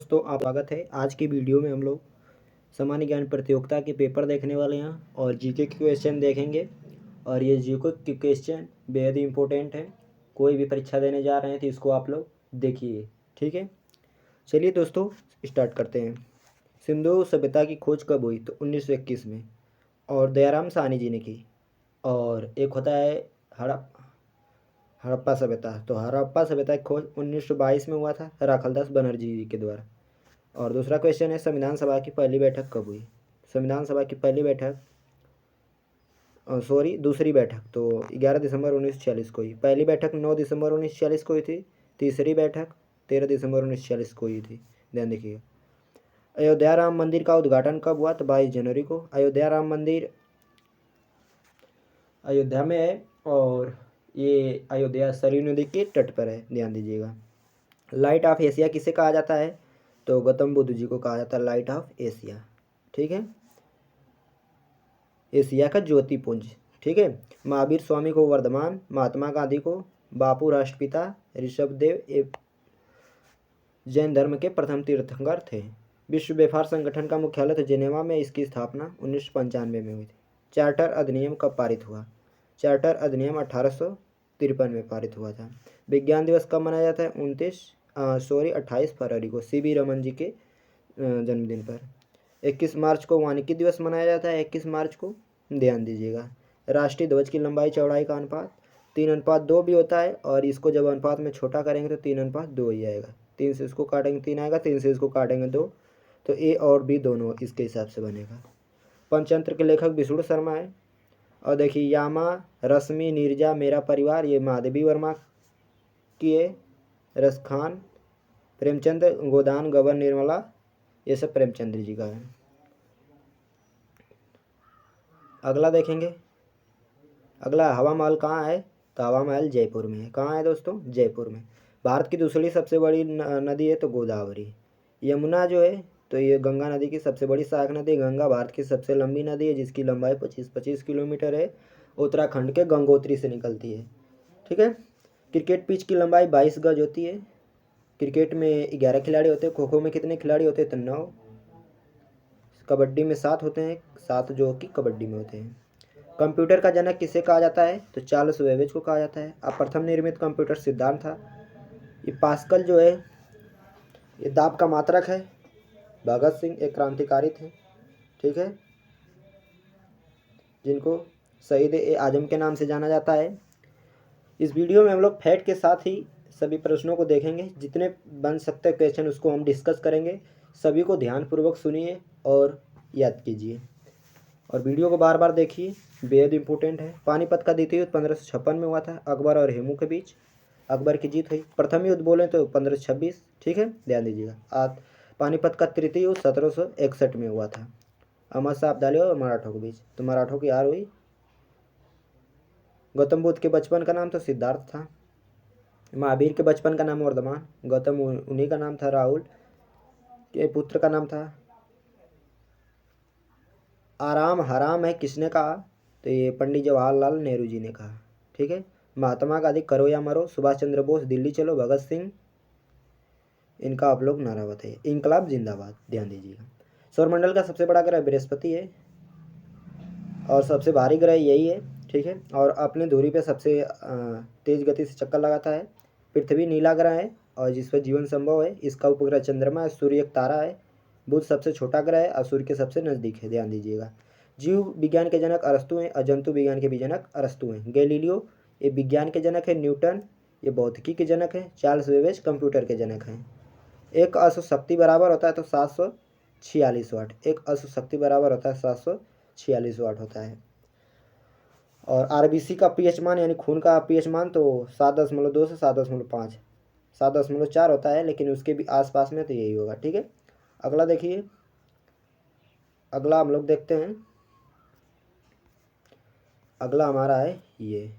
दोस्तों आप स्वागत है। आज की वीडियो में हम लोग सामान्य ज्ञान प्रतियोगिता के पेपर देखने वाले हैं और जीके के क्वेश्चन देखेंगे। और ये जीके के क्वेश्चन बेहद ही इम्पोर्टेंट है। कोई भी परीक्षा देने जा रहे हैं तो इसको आप लोग देखिए, ठीक है। चलिए दोस्तों स्टार्ट करते हैं। सिंधु सभ्यता की खोज कब हुई? तो 1921 में, और दयाराम साहनी जी ने की। और एक होता है हड़प्पा सभ्यता, तो हड़प्पा सभ्यता की खोज 1922 में हुआ था राखलदास बनर्जी जी के द्वारा। और दूसरा क्वेश्चन है संविधान सभा की पहली बैठक कब हुई? संविधान सभा की पहली बैठक दूसरी बैठक तो 11 दिसंबर 1946 को हुई। पहली बैठक 9 दिसंबर 1946 को हुई थी। तीसरी बैठक 13 दिसंबर 1946 को हुई थी। ध्यान देखिएगा। अयोध्या राम मंदिर का उद्घाटन कब हुआ? तो 22 जनवरी को। अयोध्या राम मंदिर अयोध्या में है और ये अयोध्या सरयू नदी के तट पर है, ध्यान दीजिएगा। लाइट ऑफ एशिया किसे कहा जाता है? तो गौतम बुद्ध जी को कहा जाता है लाइट ऑफ एशिया, ठीक है। एशिया का ज्योतिपुंज, ठीक है। महावीर स्वामी को वर्धमान, महात्मा गांधी को बापू राष्ट्रपिता, ऋषभदेव जैन धर्म के प्रथम तीर्थंकर थे। विश्व व्यापार संगठन का मुख्यालय तो जिनेवा में, इसकी स्थापना 1995 में हुई थी। चार्टर अधिनियम कब पारित हुआ? चार्टर अधिनियम 1853 में पारित हुआ था। विज्ञान दिवस कब मनाया जाता है? 28 फरवरी को, CB रमन जी के जन्मदिन पर। 21 मार्च को वानिकी दिवस मनाया जाता है, 21 मार्च को, ध्यान दीजिएगा। राष्ट्रीय ध्वज की लंबाई चौड़ाई का अनुपात 3:2 भी होता है, और इसको जब अनुपात में छोटा करेंगे तो 3:2 ही आएगा। 3 से इसको काटेंगे 3 आएगा, 3 से इसको काटेंगे 2, तो ए और बी दोनों इसके हिसाब से बनेगा। पंचतंत्र के लेखक विष्णु शर्मा है। और देखिए यामा, रश्मि, नीरजा, मेरा परिवार, ये माधवी वर्मा की है। रसखान, प्रेमचंद, गोदान, गबन निर्मला, ये सब प्रेमचंद्र जी का है। अगला देखेंगे। अगला हवा महल कहाँ है? तो हवा महल जयपुर में है। कहाँ है दोस्तों? जयपुर में। भारत की दूसरी सबसे बड़ी नदी है तो गोदावरी। यमुना जो है तो ये गंगा नदी की सबसे बड़ी सहायक नदी। गंगा भारत की सबसे लंबी नदी है जिसकी लंबाई 25 किलोमीटर है। उत्तराखंड के गंगोत्री से निकलती है, ठीक है। क्रिकेट पिच की लंबाई 22 गज होती है। क्रिकेट में 11 खिलाड़ी होते हैं। खो खो में कितने खिलाड़ी होते हैं? तो 9। कबड्डी में 7 होते हैं, 7 जो कि कबड्डी में होते हैं। कंप्यूटर का जनक किसे कहा जाता है? तो चार्ल्स बेबेज को कहा जाता है। अब प्रथम निर्मित कंप्यूटर सिद्धांत था। ये पास्कल जो है ये दाब का मात्रक है। भगत सिंह एक क्रांतिकारी थे, ठीक है, जिनको शहीद ए आजम के नाम से जाना जाता है। इस वीडियो में हम लोग फैक्ट के साथ ही सभी प्रश्नों को देखेंगे। जितने बन सकते क्वेश्चन उसको हम डिस्कस करेंगे। सभी को ध्यानपूर्वक सुनिए और याद कीजिए, और वीडियो को बार बार देखिए, बेहद इंपॉर्टेंट है। पानीपत का द्वितीय युद्ध 1556 में हुआ था, अकबर और हेमू के बीच। अकबर की जीत हुई। प्रथम युद्ध बोले तो 1526, ठीक है, ध्यान दीजिएगा। पानीपत का तृतीय युद्ध 1761 में हुआ था, अहमद शाह अब्दाली और मराठों के बीच, तो मराठों की हार हुई। गौतम बुद्ध के बचपन का नाम तो सिद्धार्थ था। महावीर के बचपन का नाम वर्धमान। गौतम उन्हीं का नाम था। राहुल के पुत्र का नाम था। आराम हराम है किसने कहा? तो ये पंडित जवाहरलाल नेहरू जी ने कहा, ठीक है। महात्मा गांधी करो या मरो, सुभाष चंद्र बोस दिल्ली चलो, भगत सिंह, इनका आप लोग नारा बताइए, इंकलाब जिंदाबाद, ध्यान दीजिएगा। सौरमंडल का सबसे बड़ा ग्रह बृहस्पति है और सबसे भारी ग्रह यही है, ठीक है। और अपनी धुरी पे सबसे तेज गति से चक्कर लगाता है। पृथ्वी नीला ग्रह है और जिस पर जीवन संभव है। इसका उपग्रह चंद्रमा है। सूर्य एक तारा है। बुध सबसे छोटा ग्रह है और सूर्य के सबसे नज़दीक है, ध्यान दीजिएगा। जीव विज्ञान के जनक अरस्तु हैं और जंतु विज्ञान के भी जनक अरस्तु हैं। गैलीलियो ये विज्ञान के जनक है। न्यूटन ये भौतिकी के जनक है। चार्ल्स बेबेज कंप्यूटर के जनक हैं। एक अश्व शक्ति बराबर होता है तो 746 वाट। एक अश्व शक्ति बराबर होता है 746 वाट होता है। और आरबीसी का पीएच मान यानी खून का पीएच मान तो 7.2 से 7.5, 7.4 होता है, लेकिन उसके भी आसपास में तो यही होगा, ठीक है। अगला देखिए। अगला हम लोग देखते हैं। अगला हमारा है ये,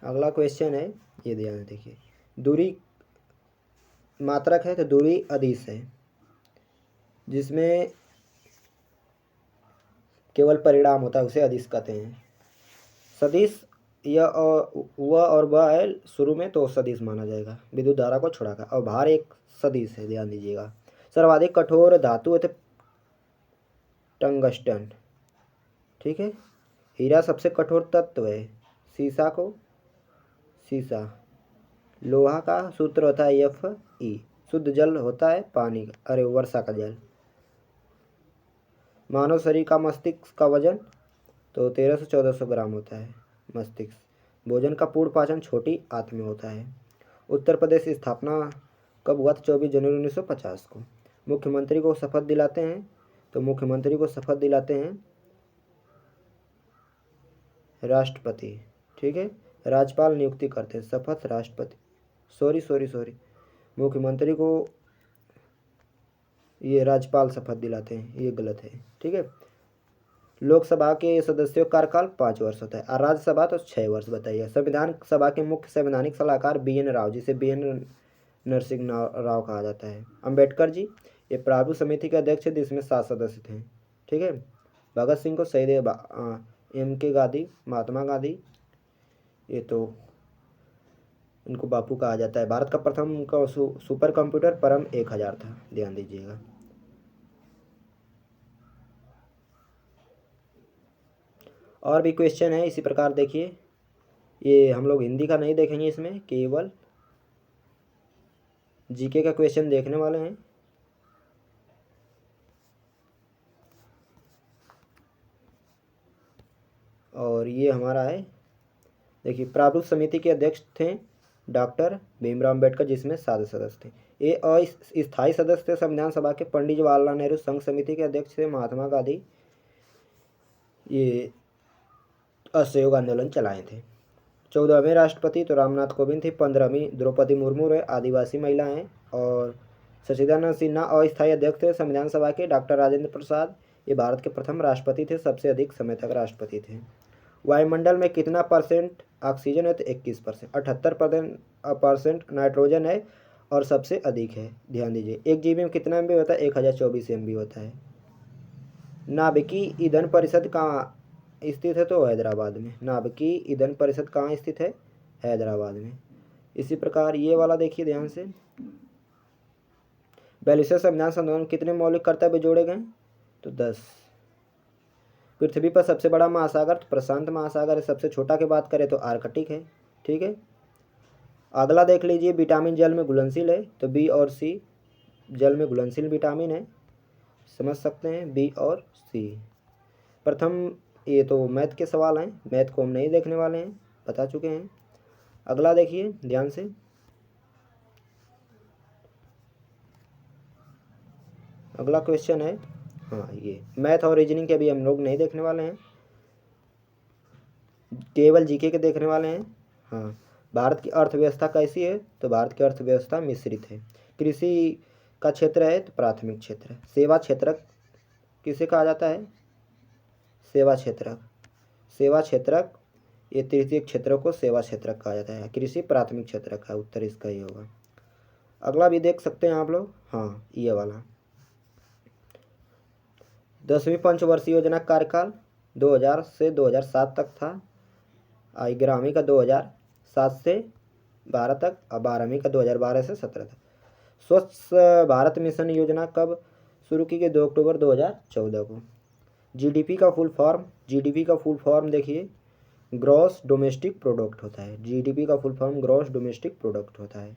अगला क्वेश्चन है ये, ध्यान देखिए। दूरी मात्रक है तो दूरी अदिश है, जिसमें केवल परिणाम होता है उसे अदिश कहते हैं। सदिश यह और वह और वह है शुरू में तो सदिश माना जाएगा, विद्युत धारा को छुड़ाकर। और भार एक सदिश है, ध्यान दीजिएगा। सर्वाधिक कठोर धातु है टंगस्टन, ठीक है। हीरा सबसे कठोर तत्व है, सीसा। लोहा का सूत्र होता है Fe। शुद्ध जल होता है पानी का, अरे वर्षा का जल। मानव शरीर का मस्तिष्क का वजन तो 1300 से 1400 ग्राम होता है मस्तिष्क। भोजन का पूर्ण पाचन छोटी आंत में होता है। उत्तर प्रदेश की स्थापना कब हुआ था? 24 जनवरी 1950 को। मुख्यमंत्री को शपथ दिलाते हैं तो मुख्यमंत्री को शपथ दिलाते हैं राष्ट्रपति, ठीक है। राज्यपाल नियुक्ति करते हैं, शपथ राष्ट्रपति। सॉरी, मुख्यमंत्री को ये राज्यपाल शपथ दिलाते हैं, ये गलत है, ठीक है। लोकसभा के सदस्यों का कार्यकाल 5 वर्ष होता है और राज्यसभा तो 6 वर्ष। बताइए। संविधान सभा के मुख्य संवैधानिक सलाहकार BN राव, जिसे BN नरसिंह राव कहा जाता है। अंबेडकर जी ये प्रारूप समिति के अध्यक्ष है, जिसमें 7 सदस्य थे, ठीक है। भगत सिंह को शहीद MK गांधी, महात्मा गांधी ये तो इनको बापू कहा जाता है। भारत का प्रथम सुपर कंप्यूटर परम 1000 था, ध्यान दीजिएगा। और भी क्वेश्चन है इसी प्रकार, देखिए। ये हम लोग हिंदी का नहीं देखेंगे, इसमें केवल GK का क्वेश्चन देखने वाले हैं। और ये हमारा है, देखिए। प्रारूप समिति के अध्यक्ष थे डॉक्टर भीमराव अम्बेडकर, जिसमें 7 सदस्य थे। ये अस्थायी सदस्य थे संविधान सभा के पंडित जवाहरलाल नेहरू। संघ समिति के अध्यक्ष थे महात्मा गांधी, ये असहयोग आंदोलन चलाए थे। 14वें राष्ट्रपति तो रामनाथ कोविंद थे। 15वीं द्रौपदी मुर्मू है, आदिवासी महिला हैं। और सचिदानंद सिन्हा अस्थायी अध्यक्ष थे संविधान सभा के। डॉक्टर राजेंद्र प्रसाद ये भारत के प्रथम राष्ट्रपति थे, सबसे अधिक समय तक राष्ट्रपति थे। वायुमंडल में कितना % ऑक्सीजन है? तो 21%। 78% नाइट्रोजन है और सबसे अधिक है, ध्यान दीजिए। एक जीबी में कितना MB होता है? 1024 MB होता है। नाभिकीय ईंधन परिषद कहाँ स्थित है? तो हैदराबाद में। नाभिकीय ईंधन परिषद कहाँ स्थित है? हैदराबाद में। इसी प्रकार ये वाला देखिए ध्यान से। 42वें संविधान संशोधन में कितने मौलिक कर्तव्य जोड़े गए? तो 10। पृथ्वी पर सबसे बड़ा महासागर तो प्रशांत महासागर है। सबसे छोटा की बात करें तो आर्कटिक है, ठीक है। अगला देख लीजिए, विटामिन जल में घुलनशील है तो B और C जल में घुलनशील विटामिन है, समझ सकते हैं B और C। प्रथम ये तो मैथ के सवाल हैं, मैथ को हम नहीं देखने वाले हैं, बता चुके हैं। अगला देखिए ध्यान से। अगला क्वेश्चन है, हाँ ये मैथ और रीजनिंग के भी हम लोग नहीं देखने वाले हैं, केवल GK के देखने वाले हैं। हाँ, भारत की अर्थव्यवस्था कैसी है? तो भारत की अर्थव्यवस्था मिश्रित है। कृषि का क्षेत्र है तो प्राथमिक क्षेत्र है। सेवा क्षेत्र किसे कहा जाता है? सेवा क्षेत्रक ये तृतीय क्षेत्र को सेवा क्षेत्रक कहा जाता है। कृषि प्राथमिक क्षेत्र का उत्तर इसका ही होगा। अगला भी देख सकते हैं आप लोग, हाँ ये वाला। 10वीं पंचवर्षीय योजना का कार्यकाल 2000 से 2007 तक था। 11वीं का 2007 से 12 तक और 12वीं का 2012 से 17 तक। स्वच्छ भारत मिशन योजना कब शुरू की गई? 2 अक्टूबर 2014 को। GDP का फुल फॉर्म देखिए, ग्रॉस डोमेस्टिक प्रोडक्ट होता है। GDP का full form gross domestic product होता है।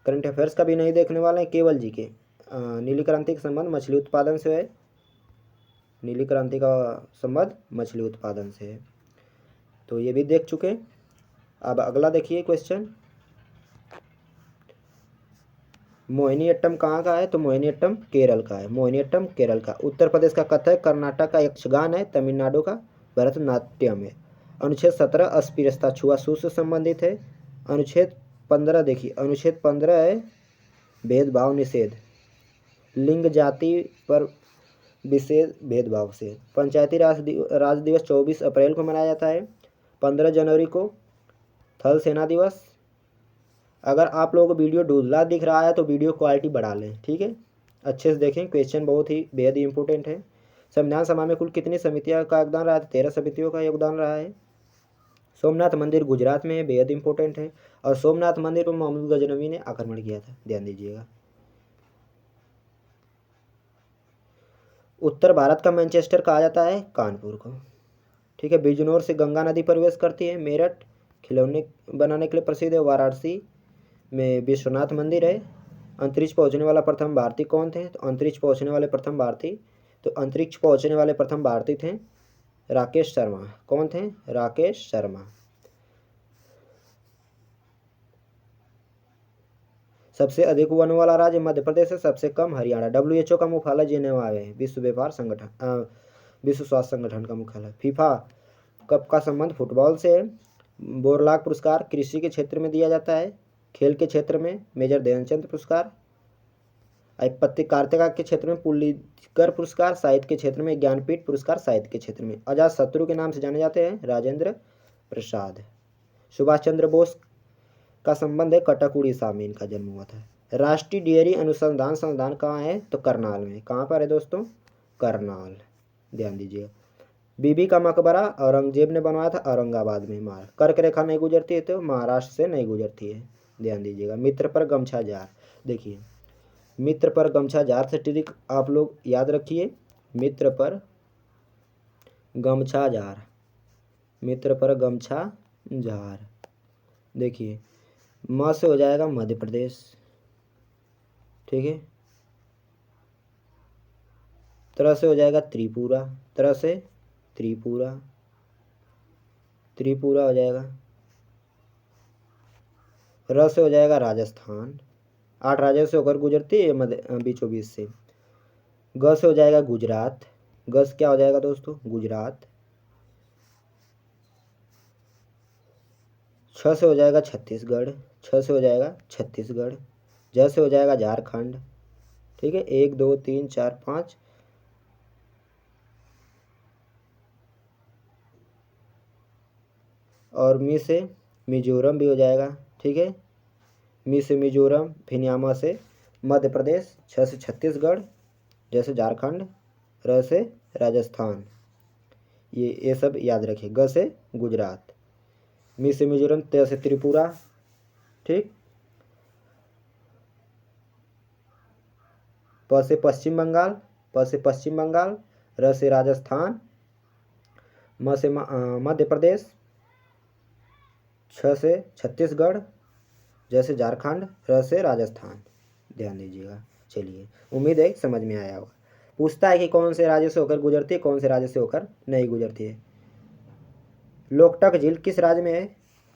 करंट अफेयर्स का भी नहीं देखने वाले हैं, केवल GK। नीली क्रांति का संबंध मछली उत्पादन से है। नीली क्रांति का संबंध मछली उत्पादन से है, तो ये भी देख चुके। अब अगला देखिए क्वेश्चन। मोहिनीअट्टम कहाँ का है? तो मोहिनीअट्टम केरल का है। मोहिनीअट्टम केरल का। उत्तर प्रदेश का कथक, कर्नाटक का यक्षगान है, तमिलनाडु का भरतनाट्यम है। अनुच्छेद 17 अस्पृश्यता छुआछूत से संबंधित है। अनुच्छेद 15 देखिए, अनुच्छेद 15 है भेदभाव निषेध, लिंग जाति पर विशेष भेदभाव से। पंचायती राज दिवस 24 अप्रैल को मनाया जाता है। 15 जनवरी को थल सेना दिवस। अगर आप लोगों को वीडियो धुंधला दिख रहा है तो वीडियो क्वालिटी बढ़ा लें, ठीक है, अच्छे से देखें। क्वेश्चन बहुत ही बेहद ही इंपॉर्टेंट है। संविधान सभा में कुल कितनी समितियों का योगदान रहा है? 13 समितियों का योगदान रहा है। सोमनाथ मंदिर गुजरात में है, बेहद इंपॉर्टेंट है। और सोमनाथ मंदिर पर मोहम्मद गजनवी ने आक्रमण किया था, ध्यान दीजिएगा। उत्तर भारत का मैनचेस्टर कहा जाता है कानपुर को, ठीक है। बिजनौर से गंगा नदी प्रवेश करती है। मेरठ खिलौने बनाने के लिए प्रसिद्ध है। वाराणसी में विश्वनाथ मंदिर है। अंतरिक्ष पहुंचने वाला प्रथम भारतीय कौन थे? तो अंतरिक्ष पहुंचने वाले प्रथम भारतीय थे राकेश शर्मा। कौन थे? राकेश शर्मा। सबसे अधिक वन वाला राज्य मध्य प्रदेश है, सबसे कम हरियाणा। WHO का मुख्यालय जिनेवा है, विश्व स्वास्थ्य संगठन का मुख्यालय। फीफा कप का संबंध फुटबॉल से है। बोरलाग पुरस्कार कृषि के क्षेत्र में दिया जाता है। खेल के क्षेत्र में मेजर ध्यानचंद पुरस्कार। पत्रकारिता के क्षेत्र में पुलित्जर पुरस्कार। साहित्य के क्षेत्र में ज्ञानपीठ पुरस्कार साहित्य के क्षेत्र में। अजात शत्रु के नाम से जाने जाते हैं राजेंद्र प्रसाद। सुभाष चंद्र बोस का संबंध है कटक उड़ीसा में इनका जन्म हुआ था। राष्ट्रीय डेयरी अनुसंधान संस्थान कहाँ है? तो करनाल में। कहाँ पर है दोस्तों? करनाल, ध्यान दीजिएगा। बीबी का मकबरा औरंगजेब ने बनवाया था, औरंगाबाद में। मार कर्क रेखा नहीं गुजरती है तो महाराष्ट्र से नहीं गुजरती है, ध्यान दीजिएगा। मित्र पर गमछा जार, देखिए मित्र पर गमछा जार से ट्रिक आप लोग याद रखिए। मित्र पर गमछा जार, मित्र पर गमछा जार। देखिए म से हो जाएगा मध्य प्रदेश, ठीक है। तरह से हो जाएगा त्रिपुरा, तरह से त्रिपुरा, त्रिपुरा हो जाएगा। र से हो जाएगा राजस्थान, 8 राज्यों से होकर गुजरती है मध्य बीचों बीच से। ग से हो जाएगा गुजरात, ग से क्या हो जाएगा दोस्तों? गुजरात। छ से हो जाएगा छत्तीसगढ़, छ से हो जाएगा छत्तीसगढ़। ज से हो जाएगा झारखंड, ठीक है। 1 2 3 4 5। और मी से मिजोरम भी हो जाएगा, ठीक है। मी से मिजोरम, फिन्यामा से मध्य प्रदेश, छ से छत्तीसगढ़, जैसे झारखंड, र से राजस्थान। ये सब याद रखिए। ग से गुजरात, मी से मिजोरम, त से त्रिपुरा, ठीक। प से पश्चिम बंगाल, प से पश्चिम बंगाल, र से राजस्थान, म से मध्य प्रदेश, छ से छत्तीसगढ़, जैसे झारखंड, र से राजस्थान, ध्यान दीजिएगा। चलिए उम्मीद है समझ में आया होगा। पूछता है कि कौन से राज्य से होकर गुजरती है, कौन से राज्य से होकर नहीं गुजरती है। लोकटक झील किस राज्य में है?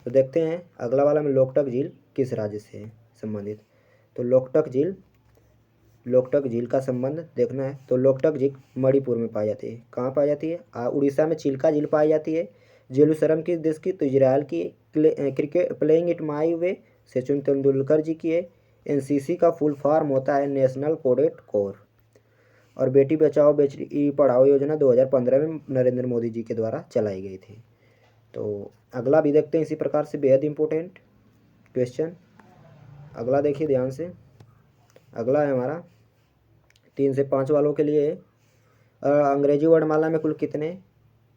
तो देखते हैं अगला वाला में लोकटक झील किस राज्य से है संबंधित। तो लोकटक झील का संबंध देखना है। तो लोकटक झील मणिपुर में पाई जाती है। कहाँ पाई जाती है? उड़ीसा में चिल्का झील पाई जाती है। जेरूसलम किस देश की? तो इजराइल की। क्रिकेट प्लेइंग इट माई वे सचिन तेंदुलकर जी की है। NCC का फुल फॉर्म होता है नेशनल कैडेट कोर। और बेटी बचाओ बेटी पढ़ाओ योजना 2015 में नरेंद्र मोदी जी के द्वारा चलाई गई थी। तो अगला भी देखते हैं इसी प्रकार से, बेहद इंपॉर्टेंट क्वेश्चन। अगला देखिए ध्यान से। अगला है हमारा 3 से 5 वालों के लिए। अंग्रेजी वर्णमाला में कुल कितने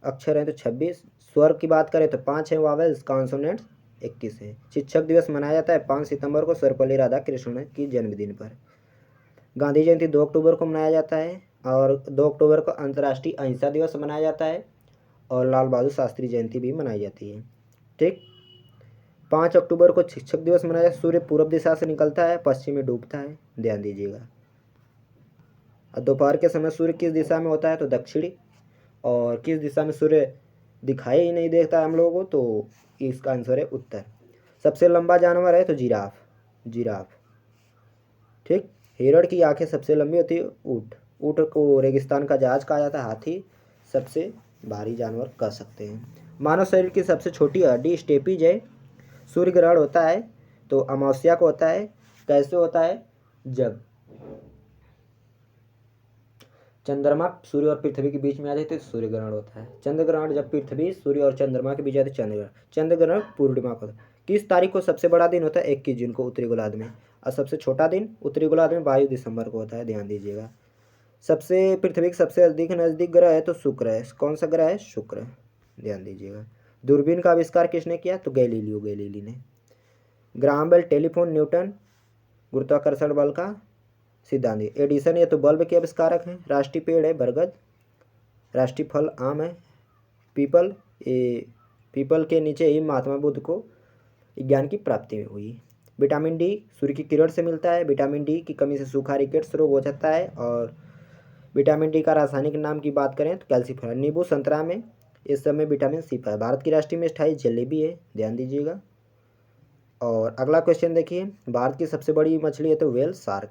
अक्षर हैं? तो 26। स्वर की बात करें तो 5 हैं, वावेल्स कॉन्सोनेंट्स 21 है। शिक्षक दिवस मनाया जाता है 5 सितंबर को सर्वपल्ली राधाकृष्णन की जन्मदिन पर। गांधी जयंती 2 अक्टूबर को मनाया जाता है। और 2 अक्टूबर को अंतर्राष्ट्रीय अहिंसा दिवस मनाया जाता है। और लाल बहादुर शास्त्री जयंती भी मनाई जाती है, ठीक। 5 अक्टूबर को शिक्षक दिवस मनाया जाता है। सूर्य पूर्व दिशा से निकलता है, पश्चिम में डूबता है, ध्यान दीजिएगा। दोपहर के समय सूर्य किस दिशा में होता है? तो दक्षिणी। और किस दिशा में सूर्य दिखाई ही नहीं देता हम लोगों को? तो इसका आंसर है उत्तर। सबसे लंबा जानवर है तो जिराफ, ठीक। हिरण की आंखें सबसे लंबी होती है। ऊँट को रेगिस्तान का जहाज कहा जाता है। हाथी सबसे भारी जानवर कह सकते हैं। मानव शरीर की सबसे छोटी हड्डी स्टेपीज है। सूर्य ग्रहण होता है तो अमावस्या को होता है। कैसे होता है? जब चंद्रमा सूर्य और पृथ्वी के बीच में आ जाते है तो सूर्य ग्रहण होता है। चंद्र ग्रहण जब पृथ्वी सूर्य और चंद्रमा के बीच आते है चंद्र ग्रहण पूर्णिमा को होता है। किस तारीख को सबसे बड़ा दिन होता है? 21 जून को उत्तरी गोलार्ध में। और सबसे छोटा दिन उत्तरी गोलार्ध में 22 दिसंबर को होता है, ध्यान दीजिएगा। पृथ्वी के सबसे अधिक नजदीक ग्रह है तो शुक्र है। कौन सा ग्रह है? शुक्र, ध्यान दीजिएगा। दूरबीन का आविष्कार किसने किया? तो गैलीलियो गैलीली ने। ग्राहम बेल टेलीफोन, न्यूटन गुरुत्वाकर्षण बल का सिद्धांत। एडिसन ये तो बल्ब के आविष्कारक हैं। राष्ट्रीय पेड़ है बरगद। राष्ट्रीय फल आम है। पीपल, ये पीपल के नीचे ही महात्मा बुद्ध को ज्ञान की प्राप्ति हुई। विटामिन डी सूर्य की किरण से मिलता है। विटामिन डी की कमी से सूखा रिकेट्स रोग हो जाता है। और विटामिन डी का रासायनिक नाम की बात करें तो कैल्सीफेरॉल। नींबू संतरा में इस समय विटामिन सी पाए। भारत की राष्ट्रीय मिठाई जलेबी है, ध्यान दीजिएगा। और अगला क्वेश्चन देखिए, भारत की सबसे बड़ी मछली है तो whale shark.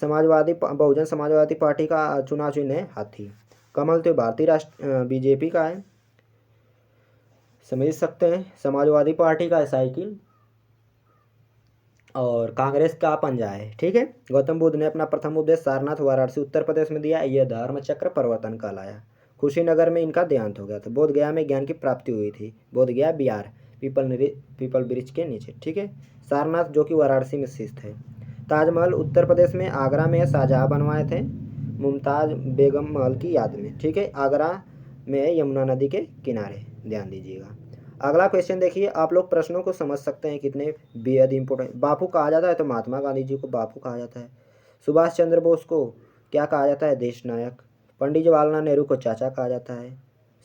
Bahujan Samajwadi party का चुनाव चिन्ह है हाथी। कमल तो भारतीय राष्ट्र बीजेपी का है, समझ सकते हैं। समाजवादी पार्टी का है साइकिल। और कांग्रेस का पंजा है, ठीक है। गौतम बुद्ध ने अपना प्रथम उपदेश सारनाथ वाराणसी उत्तर प्रदेश में दिया। यह धर्म चक्र परिवर्तन कहलाया। कुशीनगर में इनका देहांत हो गया था। बोध गया में ज्ञान की प्राप्ति हुई थी। बोध गया बिहार, पीपल वृक्ष के नीचे, ठीक है। सारनाथ जो कि वाराणसी में स्थित है। ताजमहल उत्तर प्रदेश में आगरा में शाहजहाँ बनवाए थे मुमताज बेगम महल की याद में, ठीक है। आगरा में यमुना नदी के किनारे, ध्यान दीजिएगा। अगला क्वेश्चन देखिए, आप लोग प्रश्नों को समझ सकते हैं कितने बेहद इंपॉर्टेंट। बापू कहा जाता है तो महात्मा गांधी जी को बापू कहा जाता है। सुभाष चंद्र बोस को क्या कहा जाता है? देश नायक। पंडित जवाहरलाल नेहरू को चाचा कहा जाता है,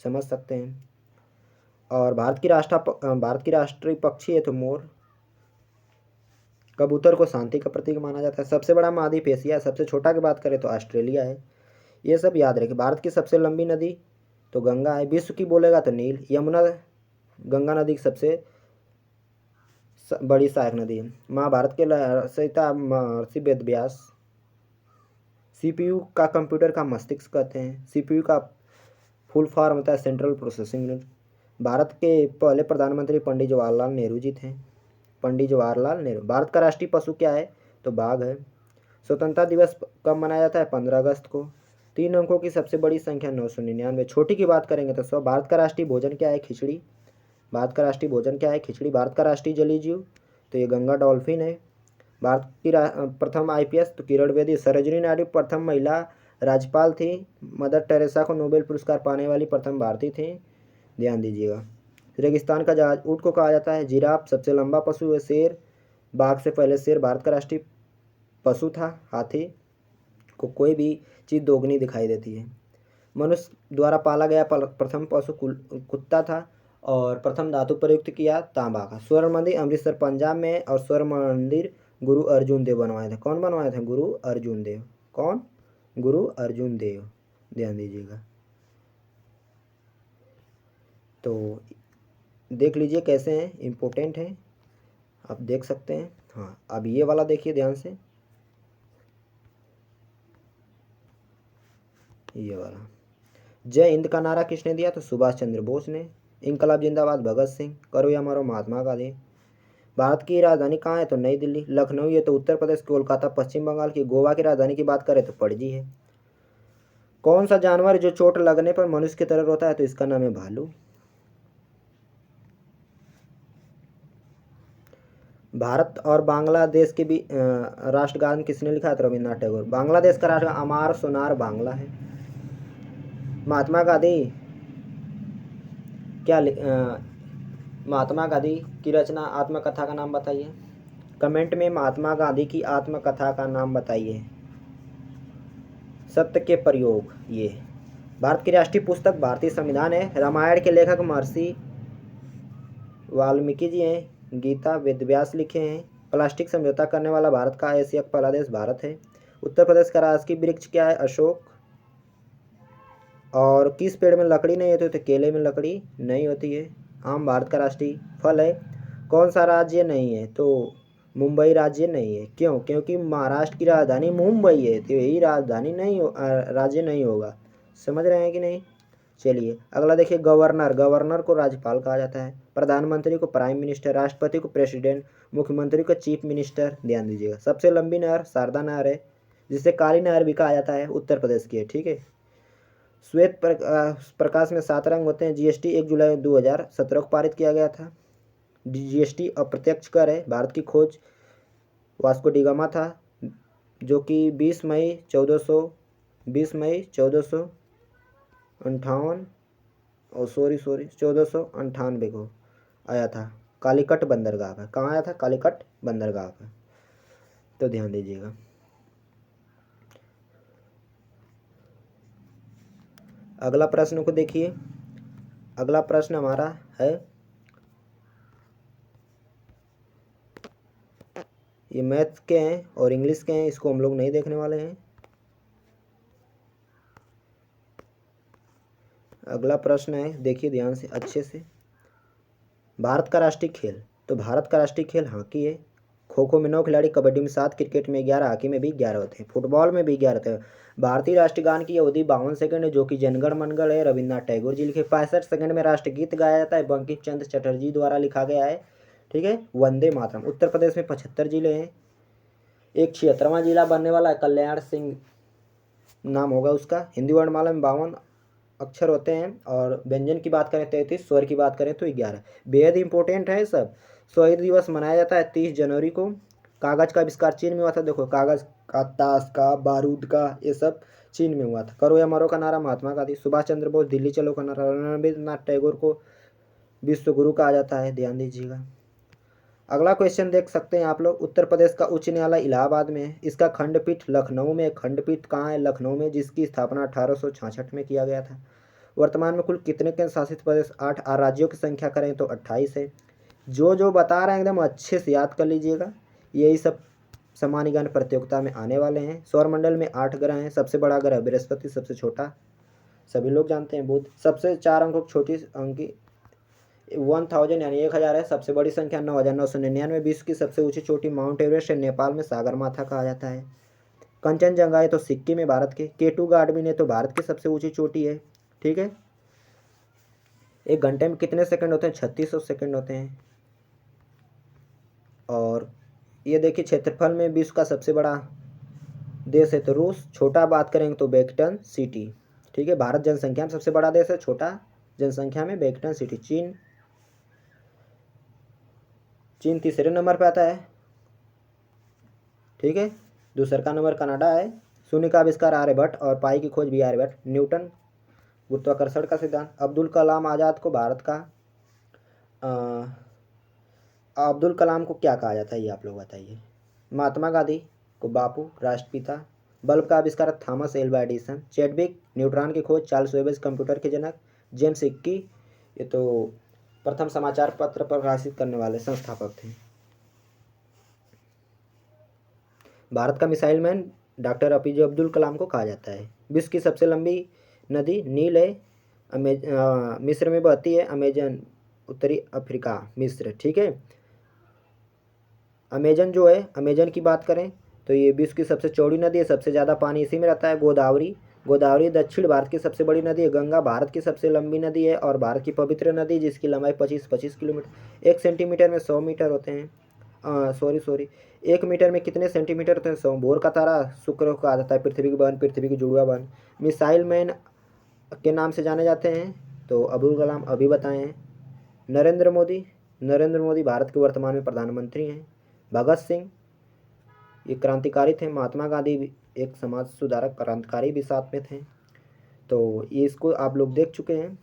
समझ सकते हैं। और भारत की राष्ट्रीय पक्षी है तो मोर। कबूतर को शांति का प्रतीक माना जाता है। सबसे बड़ा महाद्वीप एशिया, सबसे छोटा की बात करें तो ऑस्ट्रेलिया है। ये सब याद रखें। भारत की सबसे लंबी नदी तो गंगा है। विश्व की बोलेगा तो नील। यमुना गंगा नदी की सबसे बड़ी सहायक नदी है। महाभारत के रचयिता महर्षि वेद व्यास। सीपीयू का कंप्यूटर का मस्तिष्क कहते हैं। सीपीयू का फुल फॉर्म होता है सेंट्रल प्रोसेसिंग यूनिट। भारत के पहले प्रधानमंत्री पंडित जवाहरलाल नेहरू जी थे। पंडित जवाहरलाल नेहरू। भारत का राष्ट्रीय पशु क्या है? तो बाघ है। स्वतंत्रता दिवस कब मनाया जाता है? 15 अगस्त को। 3 अंकों की सबसे बड़ी संख्या 999। छोटी की बात करेंगे तो 100। भारत का राष्ट्रीय भोजन क्या है? खिचड़ी। भारत का राष्ट्रीय भोजन क्या है? खिचड़ी। भारत का राष्ट्रीय जलीय जीव तो ये गंगा डॉल्फिन है। भारत की प्रथम आईपीएस तो किरण बेदी। सरोजिनी नायडू प्रथम महिला राज्यपाल थी। मदर टेरेसा को नोबेल पुरस्कार पाने वाली प्रथम भारतीय थी, ध्यान दीजिएगा। रेगिस्तान का जहाज ऊँट को कहा जाता है। जिराफ सबसे लंबा पशु है। शेर, बाघ से पहले शेर भारत का राष्ट्रीय पशु था। हाथी को कोई भी चीज़ दोगुनी दिखाई देती है। मनुष्य द्वारा पाला गया प्रथम पशु कुत्ता था। और प्रथम धातु प्रयुक्त किया तांबा का। स्वर्ण मंदिर अमृतसर पंजाब में। और स्वर्ण मंदिर गुरु अर्जुन देव बनवाए थे। कौन बनवाए थे? गुरु अर्जुन देव। कौन? गुरु अर्जुन देव, ध्यान दीजिएगा। तो देख लीजिए कैसे हैं, इम्पोर्टेंट है, आप देख सकते हैं। हाँ, अब ये वाला देखिए ध्यान से, ये वाला। जय हिंद का नारा किसने दिया? तो सुभाष चंद्र बोस ने। इनकलाब जिंदाबाद भगत सिंह। करो या मरो महात्मा गांधी। भारत की राजधानी कहाँ है? तो नई दिल्ली। लखनऊ ये तो उत्तर प्रदेश। कोलकाता पश्चिम बंगाल की। गोवा की राजधानी की बात करें तो पणजी है। कौन सा जानवर जो चोट लगने पर मनुष्य की तरह रोता है? तो इसका नाम है भालू। भारत और बांग्लादेश के भी राष्ट्रगान किसने लिखा है? तो रविन्द्रनाथ टैगोर। बांग्लादेश का राष्ट्र अमार सोनार बांग्ला है। महात्मा गांधी क्या महात्मा गांधी की रचना आत्मकथा का नाम बताइए। कमेंट में महात्मा गांधी की आत्मकथा का नाम बताइए। सत्य के प्रयोग। ये भारत की राष्ट्रीय पुस्तक भारतीय संविधान है। रामायण के लेखक महर्षि वाल्मीकि जी हैं। गीता वेद व्यास लिखे हैं। प्लास्टिक समझौता करने वाला भारत का एशिया का पहला देश भारत है। उत्तर प्रदेश का राजकीय वृक्ष क्या है? अशोक। और किस पेड़ में लकड़ी नहीं होती? तो केले में लकड़ी नहीं होती है। आम भारत का राष्ट्रीय फल है। कौन सा राज्य नहीं है? तो मुंबई राज्य नहीं है। क्यों? क्योंकि महाराष्ट्र की राजधानी मुंबई है, तो यही राजधानी नहीं राज्य नहीं होगा। समझ रहे हैं कि नहीं? चलिए अगला देखिए, गवर्नर। गवर्नर को राज्यपाल कहा जाता है। प्रधानमंत्री को प्राइम मिनिस्टर। राष्ट्रपति को प्रेसिडेंट। मुख्यमंत्री को चीफ मिनिस्टर, ध्यान दीजिएगा। सबसे लंबी नहर शारदा नहर है, जिसे काली नहर भी कहा जाता है, उत्तर प्रदेश की है, ठीक है। श्वेत प्रकाश में 7 रंग होते हैं। जीएसटी 1 जुलाई 2017 को पारित किया गया था। जीएसटी अप्रत्यक्ष कर है। भारत की खोज वास्को डी गामा था, जो कि 20 मई 1458 और सॉरी 1498 को आया था कालीकट बंदरगाह पर। कहाँ आया था? कालीकट बंदरगाह पर, तो ध्यान दीजिएगा। अगला प्रश्न को देखिए। अगला प्रश्न हमारा है, ये मैथ्स के हैं और इंग्लिश के हैं, इसको हम लोग नहीं देखने वाले हैं। अगला प्रश्न है, देखिए ध्यान से अच्छे से। भारत का राष्ट्रीय खेल, तो भारत का राष्ट्रीय खेल हॉकी है। खो खो में 9 खिलाड़ी, कबड्डी में 7, क्रिकेट में 11, हॉकी में भी 11 होते हैं, फुटबॉल में भी 11 होते हैं। भारतीय राष्ट्रीय गान की अवधि 52 सेकंड है, जो कि जनगण मनगढ़ है, रविन्द्रनाथ टैगोर जी लिखे। 65 सेकंड में राष्ट्रगीत गाया जाता है, बंकिम चंद्र चटर्जी द्वारा लिखा गया है। ठीक है, वंदे मातरम। उत्तर प्रदेश में 75 जिले हैं, एक 76वां जिला बनने वाला है, कल्याण सिंह नाम होगा उसका। हिंदी वर्णमाला में 52 अक्षर होते हैं, और व्यंजन की बात करें 33, स्वर की बात करें तो 11। बेहद इंपॉर्टेंट है सब। शहीद दिवस मनाया जाता है 30 जनवरी को। कागज का आविष्कार चीन में हुआ था। देखो, कागज का, ताश का, बारूद का, ये सब चीन में हुआ था। करो या मरो का नारा महात्मा गांधी। सुभाष चंद्र बोस दिल्ली चलो का नारा। रविन्द्रनाथ टैगोर को विश्व गुरु कहा जाता है, ध्यान दीजिएगा। अगला क्वेश्चन देख सकते हैं आप लोग। उत्तर प्रदेश का उच्च न्यायालय इलाहाबाद में है, इसका खंडपीठ लखनऊ में। खंडपीठ कहाँ है? लखनऊ में, जिसकी स्थापना 1866 में किया गया था। वर्तमान में कुल कितने केंद्र शासित प्रदेश? 8। राज्यों की संख्या करें तो 28 है। जो बता रहे हैं एकदम अच्छे से याद कर लीजिएगा, यही सब सामान्य ज्ञान प्रतियोगिता में आने वाले हैं। सौरमंडल में 8 ग्रह हैं। सबसे बड़ा ग्रह बृहस्पति, सबसे छोटा सभी लोग जानते हैं बुध। सबसे 4 अंकों की छोटी अंकी 1000 यानी 1000 है। सबसे बड़ी संख्या 9999। विश्व की सबसे ऊंची चोटी माउंट एवरेस्ट है, नेपाल में सागरमाथा कहा जाता है। कंचनजंगा है तो सिक्किम में भारत के। केटू गार्डविन है तो भारत की सबसे ऊंची चोटी है। ठीक है, एक घंटे में कितने सेकंड होते हैं? 3600 सेकंड होते हैं। और ये देखिए, क्षेत्रफल में विश्व का सबसे बड़ा देश है तो रूस। छोटा बात करेंगे तो वेटिकन सिटी। ठीक है, भारत जनसंख्या में सबसे बड़ा देश है, छोटा जनसंख्या में वेटिकन सिटी। चीन तीसरे नंबर पे आता है। ठीक है, दूसरा का नंबर कनाडा है। शून्य का आविष्कार आर्यभट्ट, और पाई की खोज भी आर्यभट्ट। न्यूटन गुरुत्वाकर्षण का सिद्धांत। अब्दुल कलाम आज़ाद को भारत का अब्दुल कलाम को क्या कहा जाता है, ये आप लोग बताइए। महात्मा गांधी को बापू, राष्ट्रपिता। बल्ब का आविष्कार Thomas Alva Edison. Chadwick neutron की खोज, चार्ल्स वेबेज कंप्यूटर के जनक। जेम्स इक्की, ये तो प्रथम समाचार पत्र प्रकाशित करने वाले संस्थापक थे। भारत का missile man doctor APJ Abdul Kalam को कहा जाता है। विश्व की सबसे लंबी नदी नील है, मिस्र में बहती है। अमेजन, उत्तरी अफ्रीका, मिस्र। ठीक है, अमेजन जो है, अमेजन की बात करें तो ये विश्व की सबसे चौड़ी नदी है, सबसे ज़्यादा पानी इसी में रहता है। गोदावरी दक्षिण भारत की सबसे बड़ी नदी है। गंगा भारत की सबसे लंबी नदी है और भारत की पवित्र नदी, जिसकी लंबाई 25 किलोमीटर। 1 सेंटीमीटर में 100 मीटर होते हैं। सॉरी 1 मीटर में कितने सेंटीमीटर होते हैं? 100। भोर का तारा शुक्र को कहा जाता है, पृथ्वी की बहन, पृथ्वी की जुड़वा बहन। मिसाइल मैन के नाम से जाने जाते हैं तो अब्दुल कलाम अभी बताए हैं। नरेंद्र मोदी भारत के वर्तमान में प्रधानमंत्री हैं। भगत सिंह ये क्रांतिकारी थे। महात्मा गांधी भी एक समाज सुधारक क्रांतिकारी भी साथ में थे। तो ये इसको आप लोग देख चुके हैं।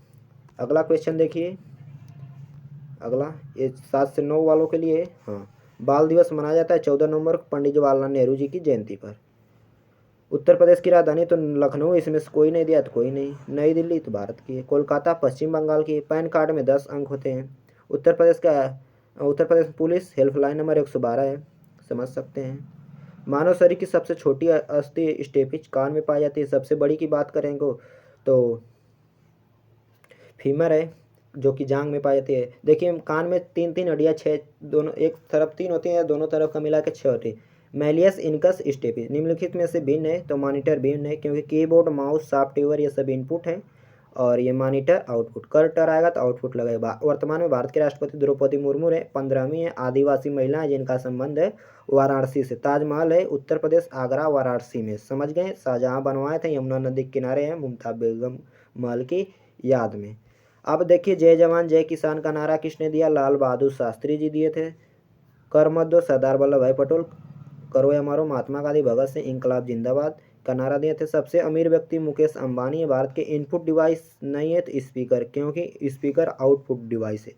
अगला क्वेश्चन देखिए। अगला ये 7 से 9 वालों के लिए। हाँ, बाल दिवस मनाया जाता है 14 नवंबर को, पंडित जवाहरलाल नेहरू जी की जयंती पर। उत्तर प्रदेश की राजधानी तो लखनऊ, इसमें से कोई नहीं दिया तो कोई नहीं। नई दिल्ली तो भारत की है। कोलकाता पश्चिम बंगाल की है। पैन कार्ड में 10 अंक होते हैं। Uttar Pradesh police helpline number 112 है, समझ सकते हैं। मानव शरीर की सबसे छोटी अस्थि स्टेपिज कान में पाई जाती है। सबसे बड़ी की बात करेंगे तो फीमर है, जो कि जांग में पाई जाती है। देखिए, कान में 3 हड्डियाँ, 6 दोनों, एक तरफ 3 होती हैं, दोनों तरफ का मिला के 6 होती है। मैलियस इनकस स्टेपिज निम्नलिखित में से भिन्न है, तो मॉनिटर भिन्न है, क्योंकि कीबोर्ड, माउस, सॉफ्टवेयर ये सब इनपुट है और ये मॉनिटर आउटपुट। कर्टर आएगा तो आउटपुट लगेगा। वर्तमान में भारत के राष्ट्रपति द्रौपदी मुर्मू है। 15वीं है। आदिवासी महिला है जिनका संबंध है वाराणसी से। ताजमहल है उत्तर प्रदेश, आगरा, वाराणसी में, समझ गए। शाहजहाँ बनवाए थे, यमुना नदी के किनारे हैं, मुमताज बेगम महल की याद में। अब देखिए, जय जवान जय किसान का नारा किसने दिया? लाल बहादुर शास्त्री जी दिए थे। कर मत दो सरदार वल्लभ भाई पटेल। करो या मारो महात्मा गांधी। भगत सिंह, इंकलाब जिंदाबाद। का नारा दिए थे। सबसे अमीर व्यक्ति मुकेश अंबानी है। भारत के इनपुट डिवाइस नहीं है तो स्पीकर, क्योंकि स्पीकर आउटपुट डिवाइस है।